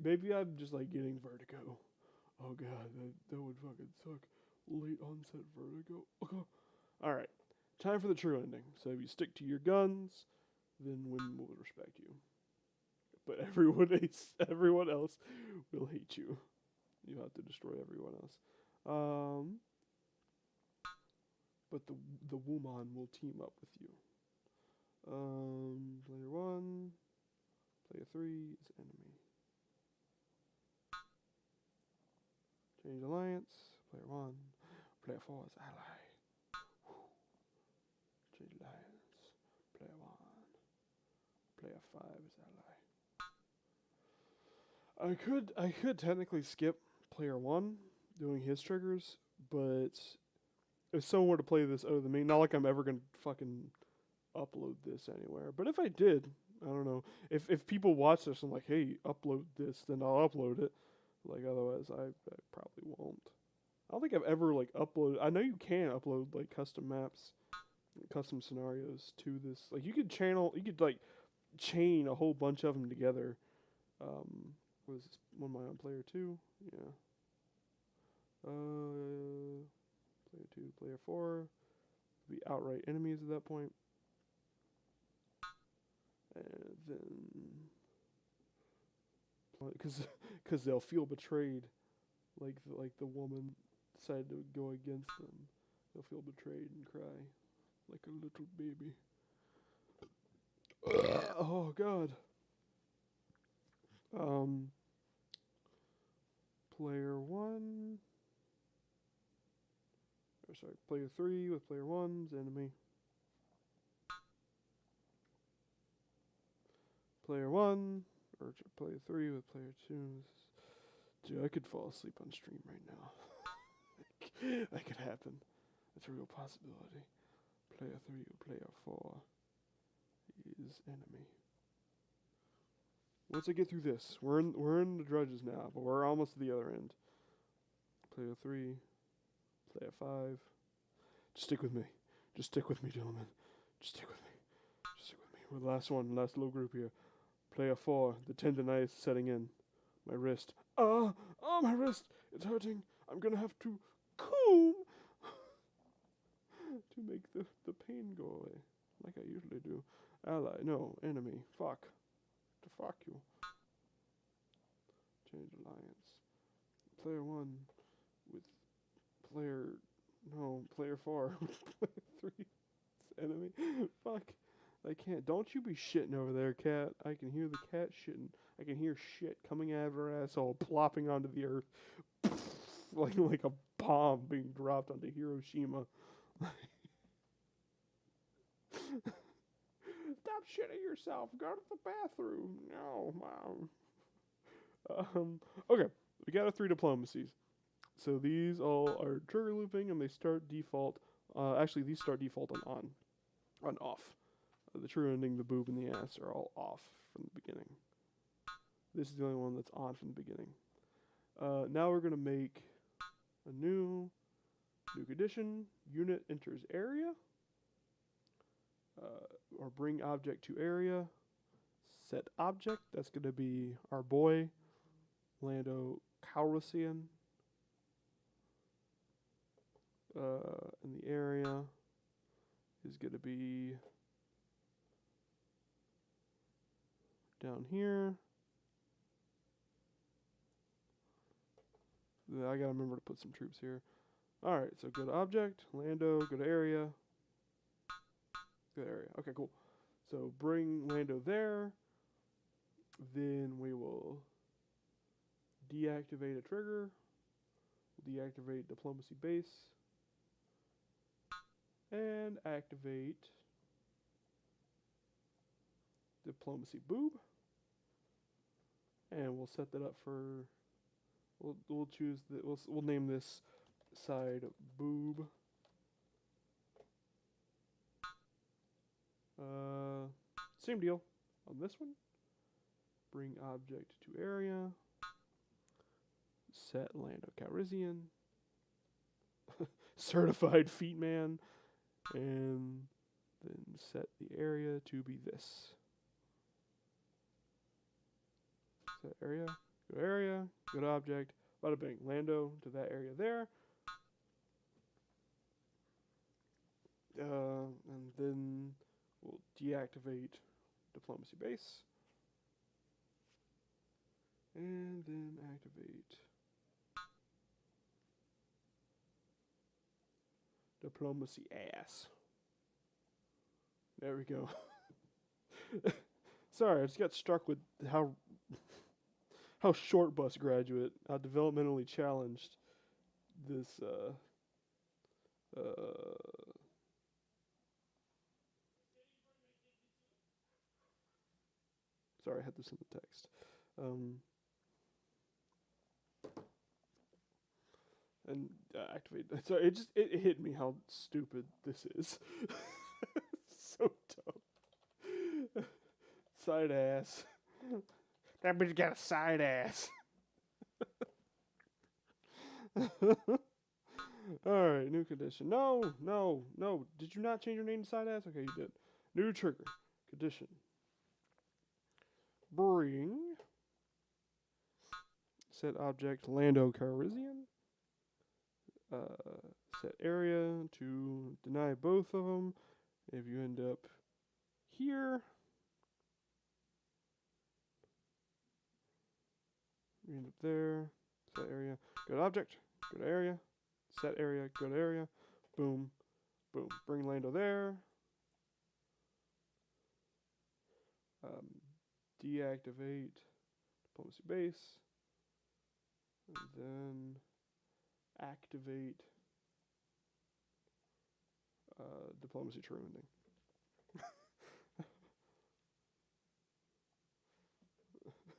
Maybe I'm just like getting vertigo. Oh god, that would fucking suck. Late onset vertigo. Okay. All right. Time for the true ending. So if you stick to your guns, then women will respect you. But everyone else will hate you. You have to destroy everyone else. but the woman will team up with you. Player 1, player 3 is enemy. Change alliance. Player 1, player 4 is ally. Change alliance. Player 1, player 5 is ally. I could technically skip player 1 doing his triggers, but if someone were to play this other than me, not like I'm ever gonna fucking upload this anywhere. But if I did, I don't know. If people watch this and like, hey, upload this, then I'll upload it. Like otherwise, I probably won't. I don't think I've ever like uploaded. I know you can upload like custom maps, custom scenarios to this. Like you could like chain a whole bunch of them together. Was this one my on player 2? Yeah. Player 2, player 4 be outright enemies at that point. And then, because they'll feel betrayed, like the woman decided to go against them. They'll feel betrayed and cry, like a little baby. Oh God. Player 1. Or sorry, player 3 with player 1's enemy. Player 1, or player 3 with player 2. Dude, I could fall asleep on stream right now. That could happen. That's a real possibility. Player 3 or player 4 is enemy. Once I get through this, we're in the drudges now, but we're almost to the other end. Player 3, player 5. Just stick with me. Just stick with me, gentlemen. Just stick with me. Just stick with me. We're the last one, last little group here. Player 4, the tendonitis setting in. My wrist. Oh, my wrist. It's hurting. I'm gonna have to comb to make the pain go away, like I usually do. Ally, no, enemy. Fuck. To fuck you. Change alliance. Player 1 with player 4 with player 3. It's enemy. Fuck. I can't. Don't you be shitting over there, cat. I can hear the cat shitting. I can hear shit coming out of her asshole, plopping onto the earth, like a bomb being dropped onto Hiroshima. Stop shitting yourself. Go to the bathroom. No, Mom. Okay, we got our 3 diplomacies. So these all are trigger looping, and they start default. Actually, these start default on off. The true ending, the boob, and the ass are all off from the beginning. This is the only one that's on from the beginning. Now we're going to make a new condition. Unit enters area. Or bring object to area. Set object. That's going to be our boy, Lando Calrissian. And the area is going to be down here. I gotta remember to put some troops here. Alright, so go to object, Lando, go to area. Go to area. Okay, cool. So bring Lando there. Then we will deactivate a trigger. Deactivate diplomacy base. And activate diplomacy boob. And we'll set that up for, we'll choose we'll name this side boob. Same deal on this one. Bring object to area. Set Lando Calrissian. Certified feet man. And then set the area to be this. Set area, go to object, bada bing, Lando to that area there. And then we'll deactivate diplomacy base. And then activate Diplomacy ass. There we go. Sorry, I just got struck with how short bus graduate, how developmentally challenged this sorry, I had this in the text. And activate. So it hit me how stupid this is. So dumb. Side ass. That bitch got a side ass. Alright, new condition. No. Did you not change your name to side ass? Okay, you did. New trigger. Condition. Bring. Set object Lando Calrissian. Set area to deny both of them. If you end up here, you end up there. Set area. Go to object. Go to area. Set area. Go to area. Boom. Boom. Bring Lando there. Deactivate diplomacy base. And then activate diplomacy true ending.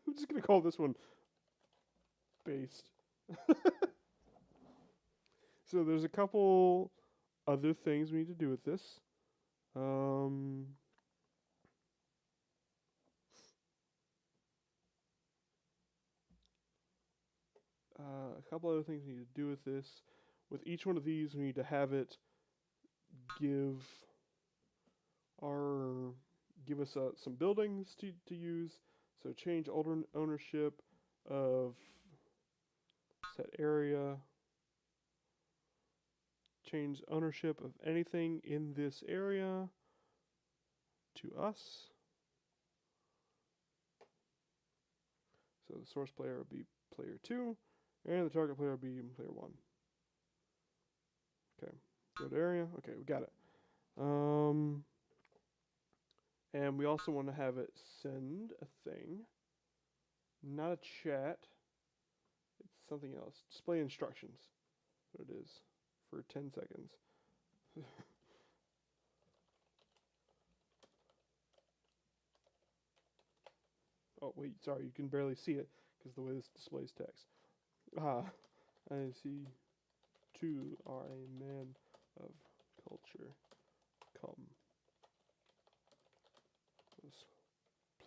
I'm just gonna call this one based. So there's a couple other things we need to do with this. A couple other things we need to do with this. With each one of these, we need to have it give us some buildings to use. So change ownership of set area. Change ownership of anything in this area to us. So the source player will be player 2, and the target player will be player 1. Okay, go to area. Okay, we got it. And we also want to have it send a thing, not a chat. It's something else. Display instructions. That's what it is for 10 seconds. Oh wait, sorry, you can barely see it because the way this displays text. I see 2 are a man of culture. Come. Let's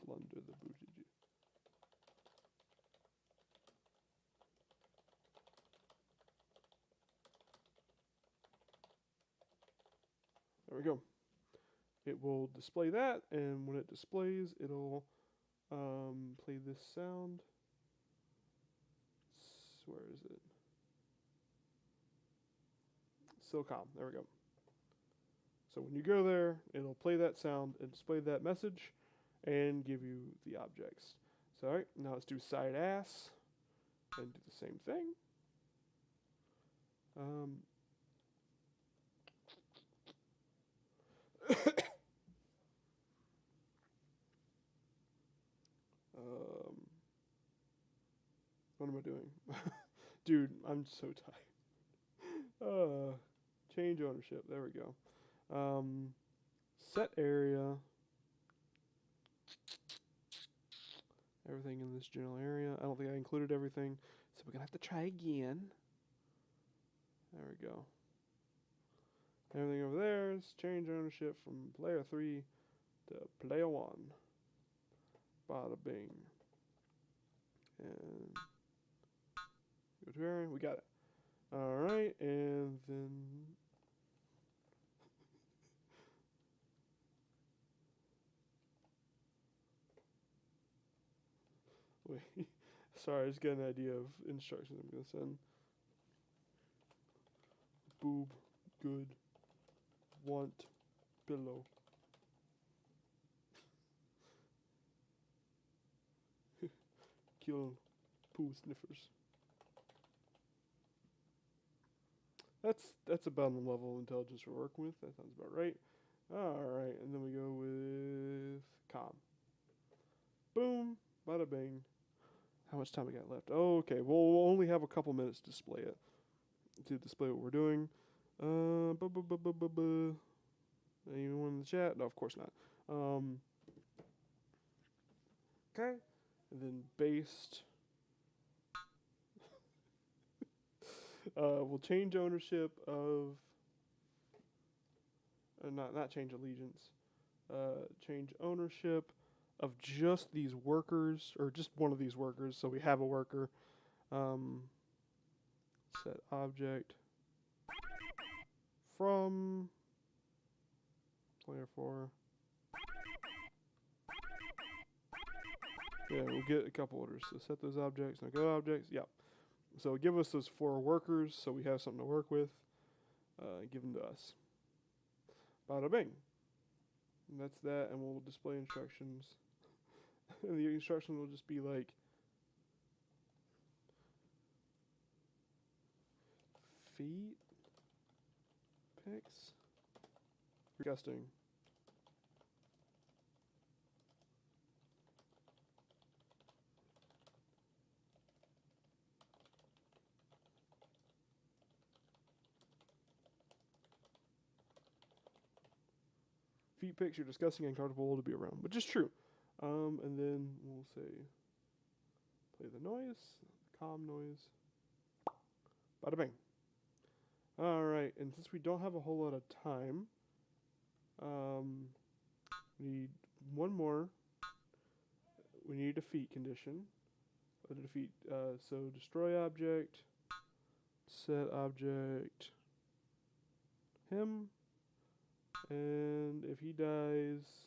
plunder the booty. There we go. It will display that, and when it displays, it'll play this sound. Where is it? Silcom. There we go. So when you go there, it'll play that sound and display that message and give you the objects. So alright, now let's do side ass and do the same thing. What am I doing? Dude, I'm so tired. Change ownership. There we go. Set area. Everything in this general area. I don't think I included everything, so we're going to have to try again. There we go. Everything over there is change ownership from player 3 to player 1. Bada bing. And go to area. We got it. Alright, and then wait. Sorry, I just got an idea of instructions I'm gonna send. Boob, good, want, pillow. Kill poo sniffers. That's about the level of intelligence we're working with. That sounds about right. Alright, and then we go with com. Boom, bada bing. How much time we got left? Oh, okay. Well, we'll only have a couple minutes to display it. To display what we're doing. Anyone in the chat? No, of course not. Okay. And then based. We'll change ownership of. Not change allegiance. Change ownership of just these workers, or just one of these workers. So we have a worker. Set object from player 4. Yeah, we'll get a couple orders. So set those objects, now go objects. Yep. So give us those 4 workers so we have something to work with. Give them to us. Bada bing. And that's that, and we'll display instructions. And the instruction will just be like feet pics. Disgusting. Feet pics, you're disgusting and uncomfortable to be around, which is true. And then we'll say play the noise, the calm noise. Bada bing. Alright, and since we don't have a whole lot of time, we need one more. We need a defeat condition. A defeat, so destroy object, set object, him, and if he dies,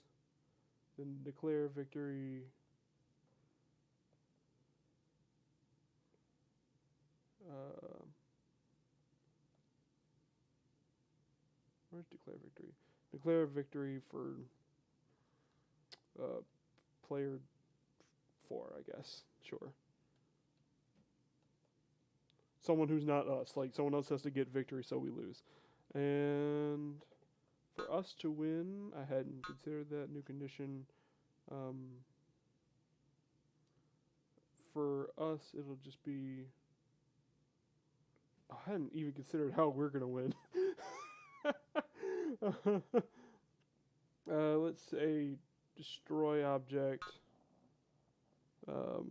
then declare victory. Where's declare victory? Declare victory for player 4, I guess. Sure. Someone who's not us. Like, someone else has to get victory so we lose. And for us to win, I hadn't considered that new condition. For us, it'll just be... I hadn't even considered how we're going to win. Let's say destroy object. Let's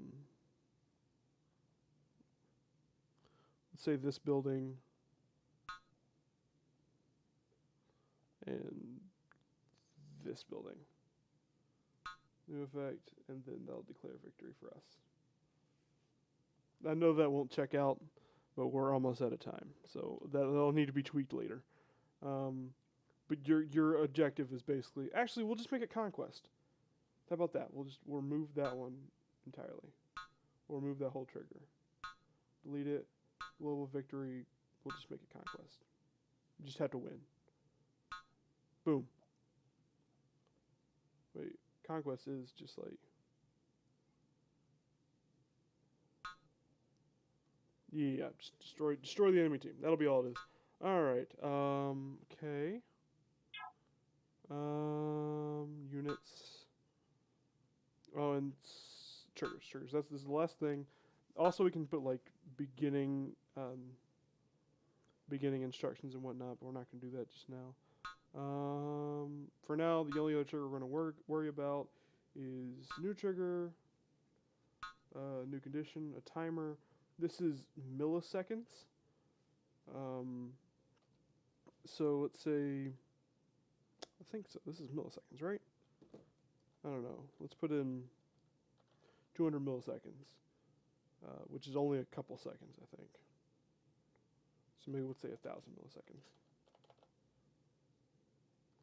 say this building. And this building. New effect, and then they'll declare victory for us. I know that won't check out, but we're almost out of time, so that'll need to be tweaked later. But your objective is basically... Actually, we'll just make it conquest. How about that? We'll remove that one entirely. We'll remove that whole trigger. Delete it. Global victory. We'll just make it conquest. You just have to win. Boom. Wait, conquest is just like... Yeah, just destroy the enemy team. That'll be all it is. Alright, okay. Units. Oh, and triggers. This is the last thing. Also, we can put like beginning instructions and whatnot, but we're not going to do that just now. For now, the only other trigger we're going to worry about is new trigger, new condition, a timer. This is milliseconds. So let's say, I think so. This is milliseconds, right? I don't know. Let's put in 200 milliseconds, which is only a couple seconds, I think. So maybe let's say 1,000 milliseconds.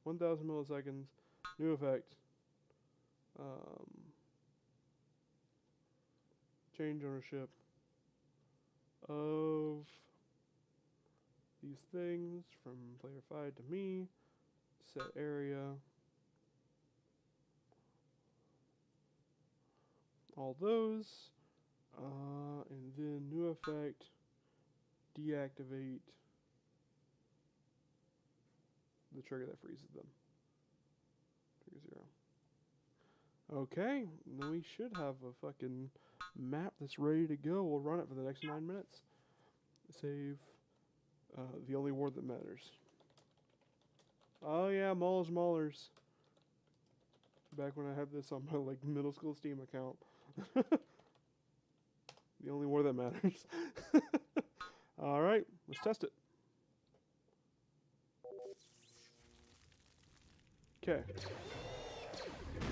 1,000 milliseconds, new effect. Change ownership of these things from player 5 to me. Set area. All those. And then new effect. Deactivate the trigger that freezes them. Trigger 0. Okay, then we should have a fucking map that's ready to go. We'll run it for the next 9 minutes. Save. The only war that matters. Oh yeah, Maulers Maulers. Back when I had this on my like middle school Steam account. The only war that matters. All right, let's test it. Okay.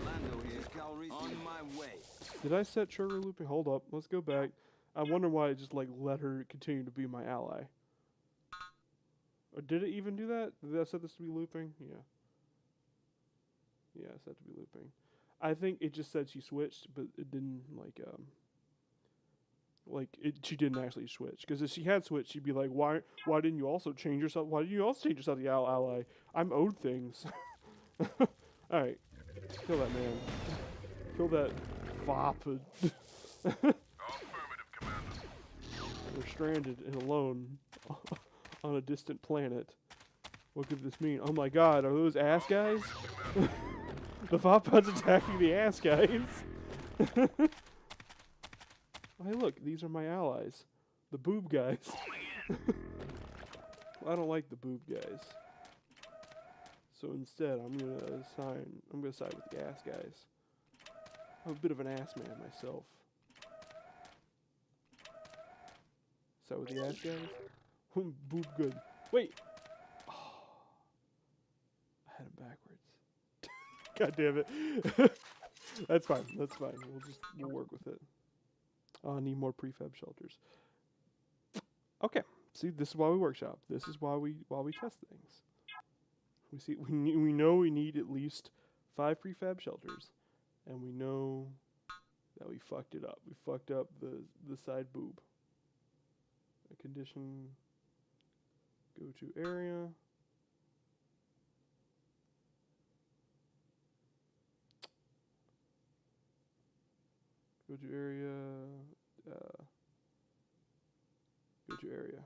Lando here. Cavalry on my way. Did I set trigger looping? Hold up. Let's go back. I wonder why it just like let her continue to be my ally. Or did it even do that? Did I set this to be looping? Yeah. Yeah, I set it to be looping. I think it just said she switched, but it didn't she didn't actually switch. Because if she had switched, she'd be like, why didn't you also change yourself? Why didn't you also change yourself to the ally? I'm owed things. Alright. Kill that man. Kill that vapid. Affirmative, Commander. We're stranded and alone on a distant planet. What could this mean? Oh my god, are those ass guys? The Vapod's attacking the ass guys. Hey look, these are my allies. The boob guys. Well, I don't like the boob guys. So instead, I'm gonna side with the ass guys. I'm a bit of an ass man myself. Side with the ass guys? Boob good. Wait! Oh, I had him backwards. God damn it. That's fine, that's fine. We'll work with it. I need more prefab shelters. Okay. See, this is why we workshop. This is why we test things. We know we need at least 5 prefab shelters, and we know that we fucked it up. We fucked up the side boob. A condition. Go to area. Go to area. Go to area.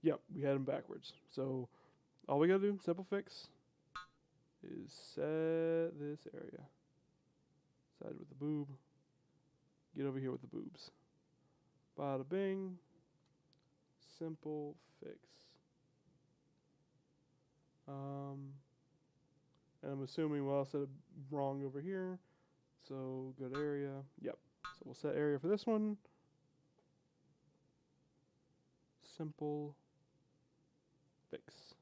Yep, we had them backwards. So all we gotta do, simple fix, is set this area. Side with the boob. Get over here with the boobs. Bada bing. Simple fix. And I'm assuming we'll set it wrong over here. So go to area. Yep. So we'll set area for this one. Simple fix.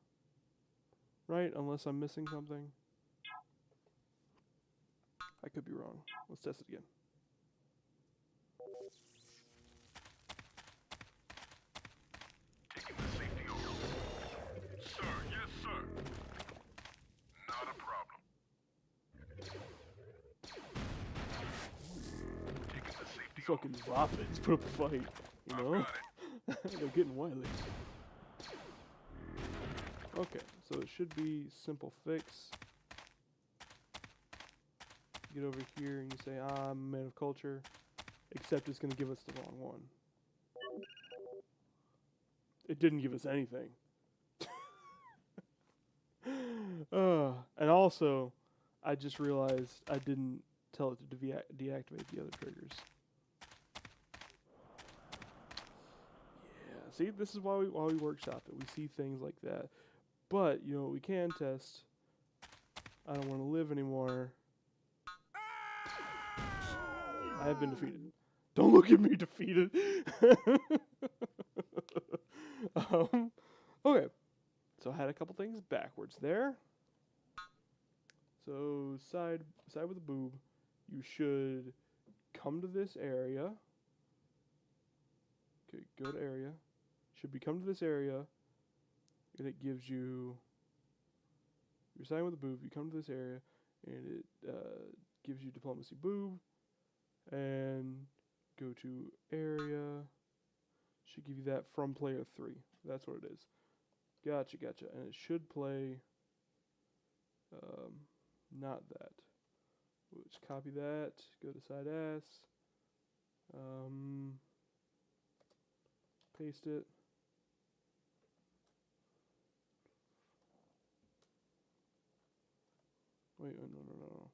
Right? Unless I'm missing something. I could be wrong. Let's test it again. Taking the safety over. Sir, yes, sir. Not a problem. Taking the safety over. Fucking Vapids put up a fight. You know? Got it. They're getting wily. Okay, so it should be simple fix. Get over here and you say, I'm a man of culture. Except it's going to give us the wrong one. It didn't give us anything. And also, I just realized I didn't tell it to deactivate the other triggers. Yeah, see, this is why we workshop it. We see things like that. But, you know, we can test. I don't want to live anymore. I have been defeated. Don't look at me defeated. Okay. So I had a couple things backwards there. So side with the boob, you should come to this area. Okay, go to area. Should be come to this area. And it gives you, you're siding with the boob, you come to this area, and it gives you diplomacy boob, and go to area, should give you that from player 3, that's what it is. Gotcha, and it should play, not that. Let's copy that, go to side S, paste it. Wait, no.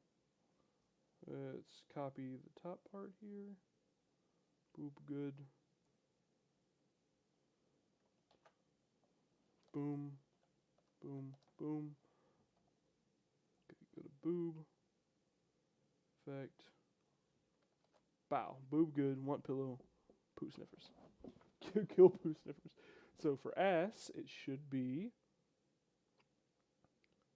Let's copy the top part here. Boop, good. Boom, boom, boom. Okay, go to boob. Effect. Bow. Boob good. Want pillow. Poo sniffers. Kill poo sniffers. So for ass, it should be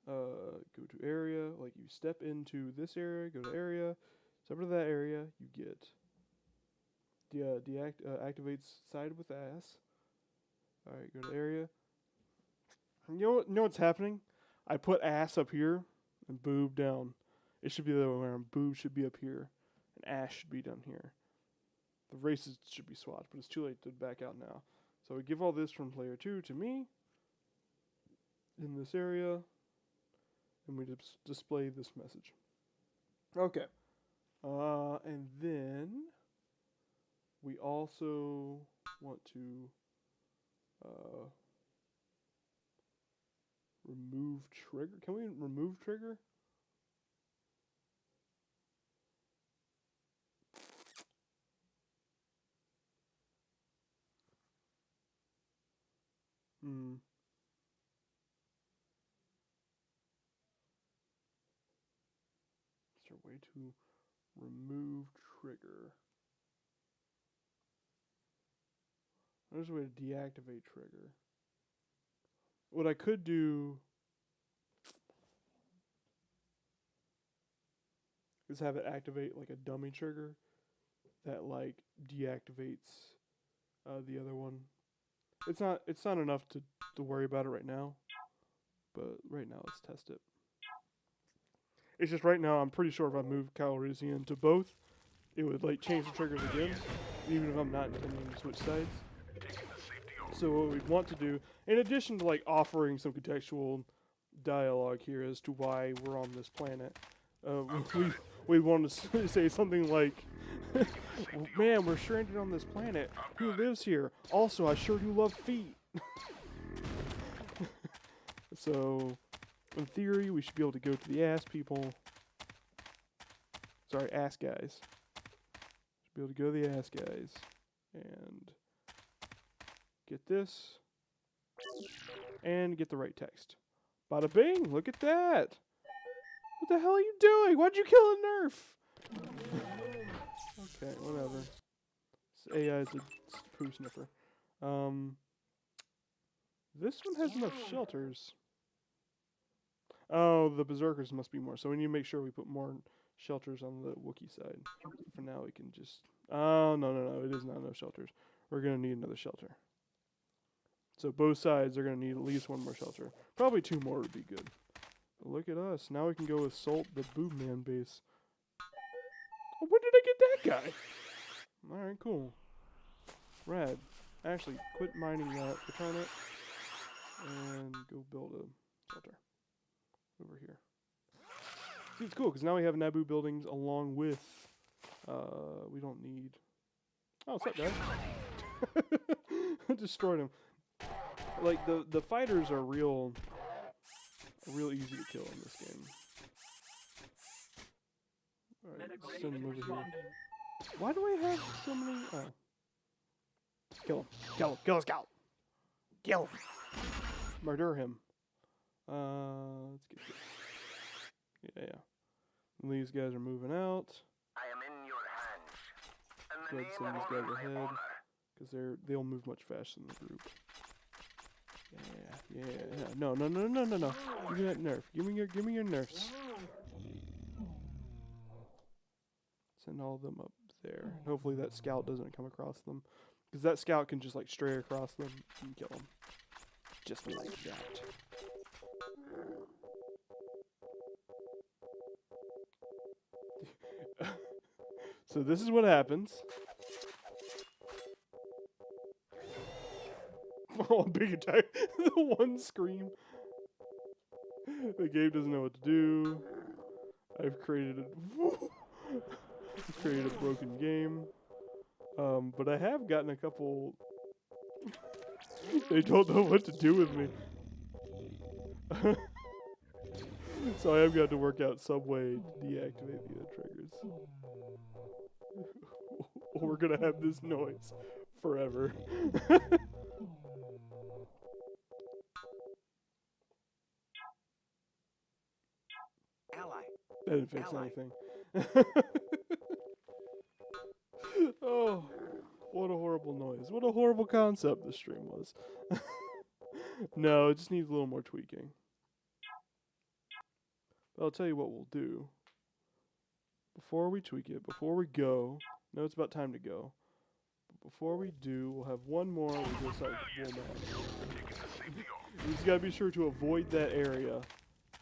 go to area. Like you step into this area, go to area. Step into that area, you get activates side with ass. All right, go to area. You know what's happening? I put ass up here and boob down. It should be the other way around. Boob should be up here, and ass should be down here. The races should be swapped, but it's too late to back out now. So we give all this from player 2 to me in this area, and we display this message. Okay. And then we also want to remove trigger. Can we remove trigger? Is there a way to remove trigger? There's a way to deactivate trigger. What I could do is have it activate like a dummy trigger that like deactivates the other one. It's not enough to worry about it right now, but right now let's test it. It's just right now I'm pretty sure if I move Calrissian to both, it would like change the triggers again, even if I'm not intending to switch sides. So what we'd want to do, in addition to like offering some contextual dialogue here as to why we're on this planet, we want to say something like, well, man, we're stranded on this planet. Who lives here? Also, I sure do love feet. So, in theory, we should be able to go to the ass people. Sorry, ass guys. Should be able to go to the ass guys and get this and get the right text. Bada bing! Look at that! What the hell are you doing? Why'd you kill a nerf? Okay, whatever. This AI is a poo sniffer. This one has enough shelters. Oh, the berserkers must be more. So we need to make sure we put more shelters on the Wookiee side. For now, we can just... Oh, no. It is not enough shelters. We're going to need another shelter. So both sides are going to need at least one more shelter. Probably 2 more would be good. But look at us. Now we can go assault the Boob Man base. Oh, where did I get that guy? Alright, cool. Rad. Actually, quit mining that. Return it. And go build a shelter. Over here. See, it's cool, because now we have Naboo buildings along with... we don't need... Oh, what's up, guys? I destroyed him. Like, the fighters are real easy to kill in this game. Alright, send them over here. Why do I have so many... Oh. Kill him. Kill him. Kill this cow. Kill him. Murder him. Let's get this. Yeah. And these guys are moving out. I am in your hands. Go ahead and send these guys ahead, because they'll move much faster than the group. Yeah. No. Give me that nerf. Give me your nerfs. Send all of them up there. Hopefully that scout doesn't come across them, because that scout can just like stray across them and kill them, just like that. So this is what happens. Oh, big attack. The one scream. The game doesn't know what to do. I've created a broken game. But I have gotten a couple... They don't know what to do with me. So I have got to work out some way to deactivate the triggers. Or we're gonna have this noise forever. Ally. That didn't fix Ally. anything. Oh, what a horrible noise. What a horrible concept this stream was. No, it just needs a little more tweaking. But I'll tell you what we'll do. Before we tweak it, before we go, no, it's about time to go. But before we do, we'll have one more. We'll just like we just gotta be sure to avoid that area,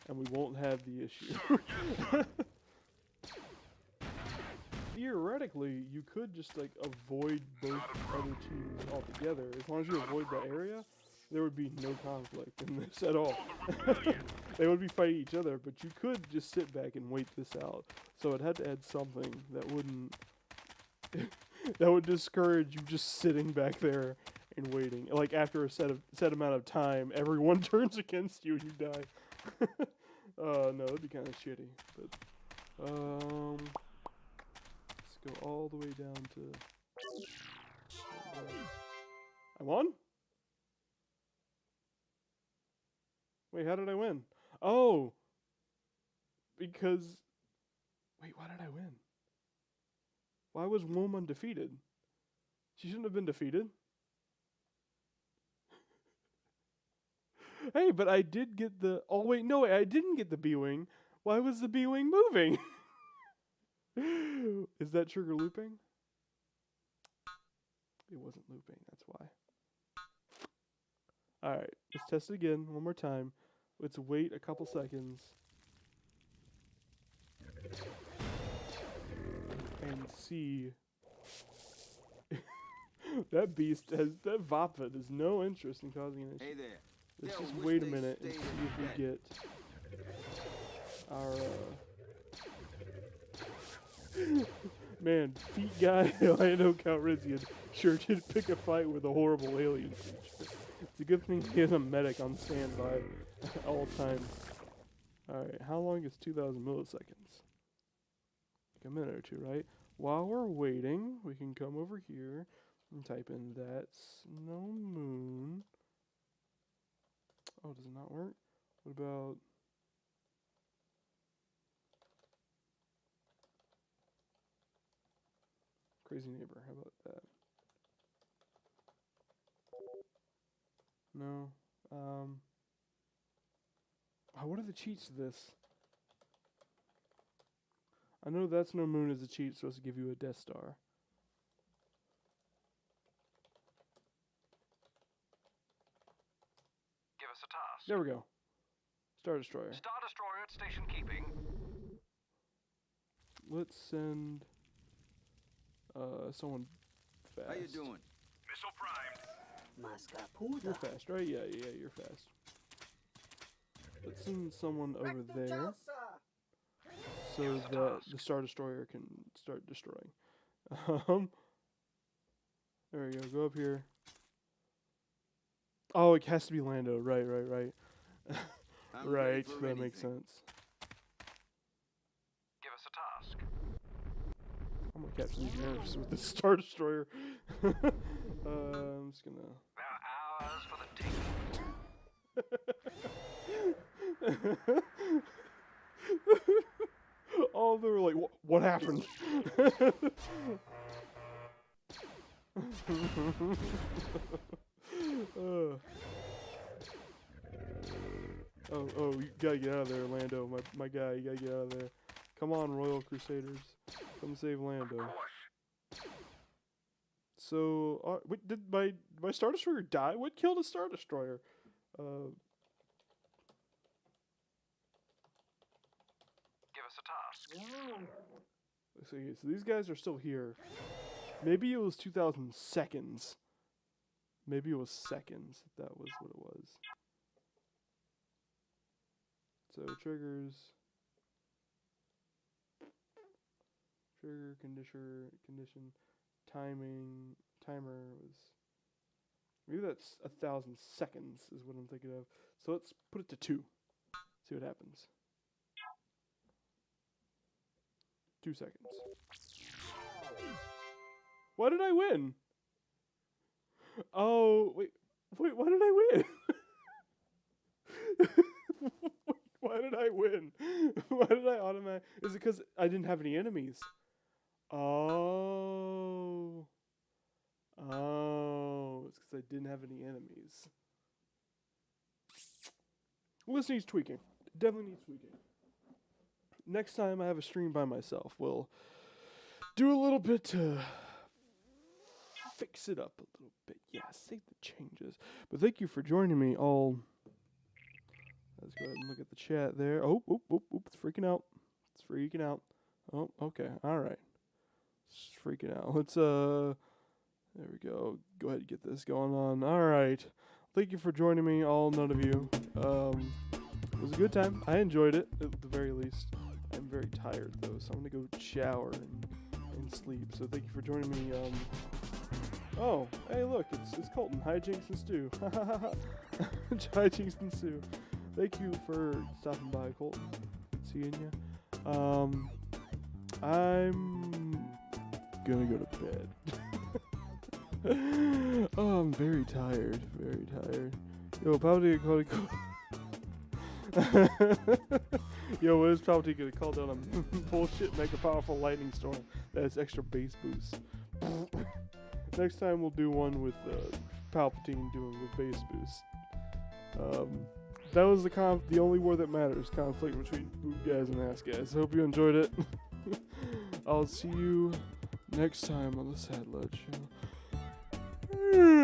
and we won't have the issue. Theoretically, you could just like avoid both other teams altogether. As long as you avoid that area, there would be no conflict in this at all. They would be fighting each other, but you could just sit back and wait this out. So it had to add something that wouldn't that would discourage you just sitting back there and waiting. Like after a set amount of time, everyone turns against you and you die. No, that'd be kind of shitty. But let's go all the way down to. I won? Wait, how did I win? Oh! Because... Wait, why did I win? Why was Womb undefeated? She shouldn't have been defeated. Hey, but I did get the... Oh, wait, no, I didn't get the B-Wing. Why was the B-Wing moving? Is that trigger looping? It wasn't looping, that's why. Alright, let's test it again one more time. Let's wait a couple seconds. And see. That beast has. That Vopit has no interest in causing an issue. Hey there. Let's They'll just wish wait a they minute and stayed see in if we bed. get our. Man, feet guy Lando Calrissian sure did pick a fight with a horrible alien creature. It's a good thing he has a medic on standby at all times. Alright, how long is 2,000 milliseconds? Like a minute or two, right? While we're waiting, we can come over here and type in that snow moon. Oh, does it not work? What about... Crazy neighbor, how about that? No. Oh, what are the cheats to this? I know that's no moon is a cheat supposed to give you a Death Star. Give us a task. There we go. Star Destroyer. Star Destroyer at station keeping. Let's send someone fast. How you doing? Missile primed. You're fast, right? Yeah, you're fast. Let's send someone over there so that the Star Destroyer can start destroying. There we go. Go up here. Oh, it has to be Lando. Right. I'm ready Right, for that makes anything. sense. Give us a task. I'm gonna catch these nerves with the Star Destroyer. I'm just gonna. There are hours for the taking. Oh, they were like, what happened? Oh, you gotta get out of there, Lando, my guy. You gotta get out of there. Come on, Royal Crusaders, come save Lando. So, wait, did my Star Destroyer die? What killed a Star Destroyer? Give us a task. So these guys are still here. Maybe it was 2,000 seconds. Maybe it was seconds. If that was what it was. So triggers. Trigger condition. Timing. Timer was. Maybe that's 1,000 seconds is what I'm thinking of. So let's put it to 2. See what happens. 2 seconds. Why did I win? Oh, wait, why did I win? Why did I win? Why did I automatic? Is it because I didn't have any enemies? Oh. Oh, it's because I didn't have any enemies. Well, this needs tweaking. It definitely needs tweaking. Next time I have a stream by myself, we'll do a little bit to fix it up a little bit. Yeah, save the changes. But thank you for joining me all. Let's go ahead and look at the chat there. Oh, it's freaking out. It's freaking out. Oh, okay. All right. It's freaking out. Let's, there we go. Go ahead and get this going on. All right. Thank you for joining me, all 9 of you. It was a good time. I enjoyed it, at the very least. I'm very tired, though, so I'm going to go shower and sleep. So thank you for joining me. Oh, hey, look. It's Colton. Hijinks and Stew. Hijinks and Stew. Thank you for stopping by, Colton. Good seeing you. I'm gonna go to bed. Oh, I'm very tired. Very tired. Yo, Palpatine Cody. Yo, what is Palpatine gonna call down a bullshit mega powerful lightning storm that has extra base boost? Next time we'll do one with Palpatine doing the base boost. That was the only war that matters, conflict between boob guys and ass guys. Hope you enjoyed it. I'll see you next time on the Sad Lud Show.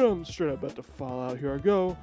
I'm straight up about to fall out. Here I go.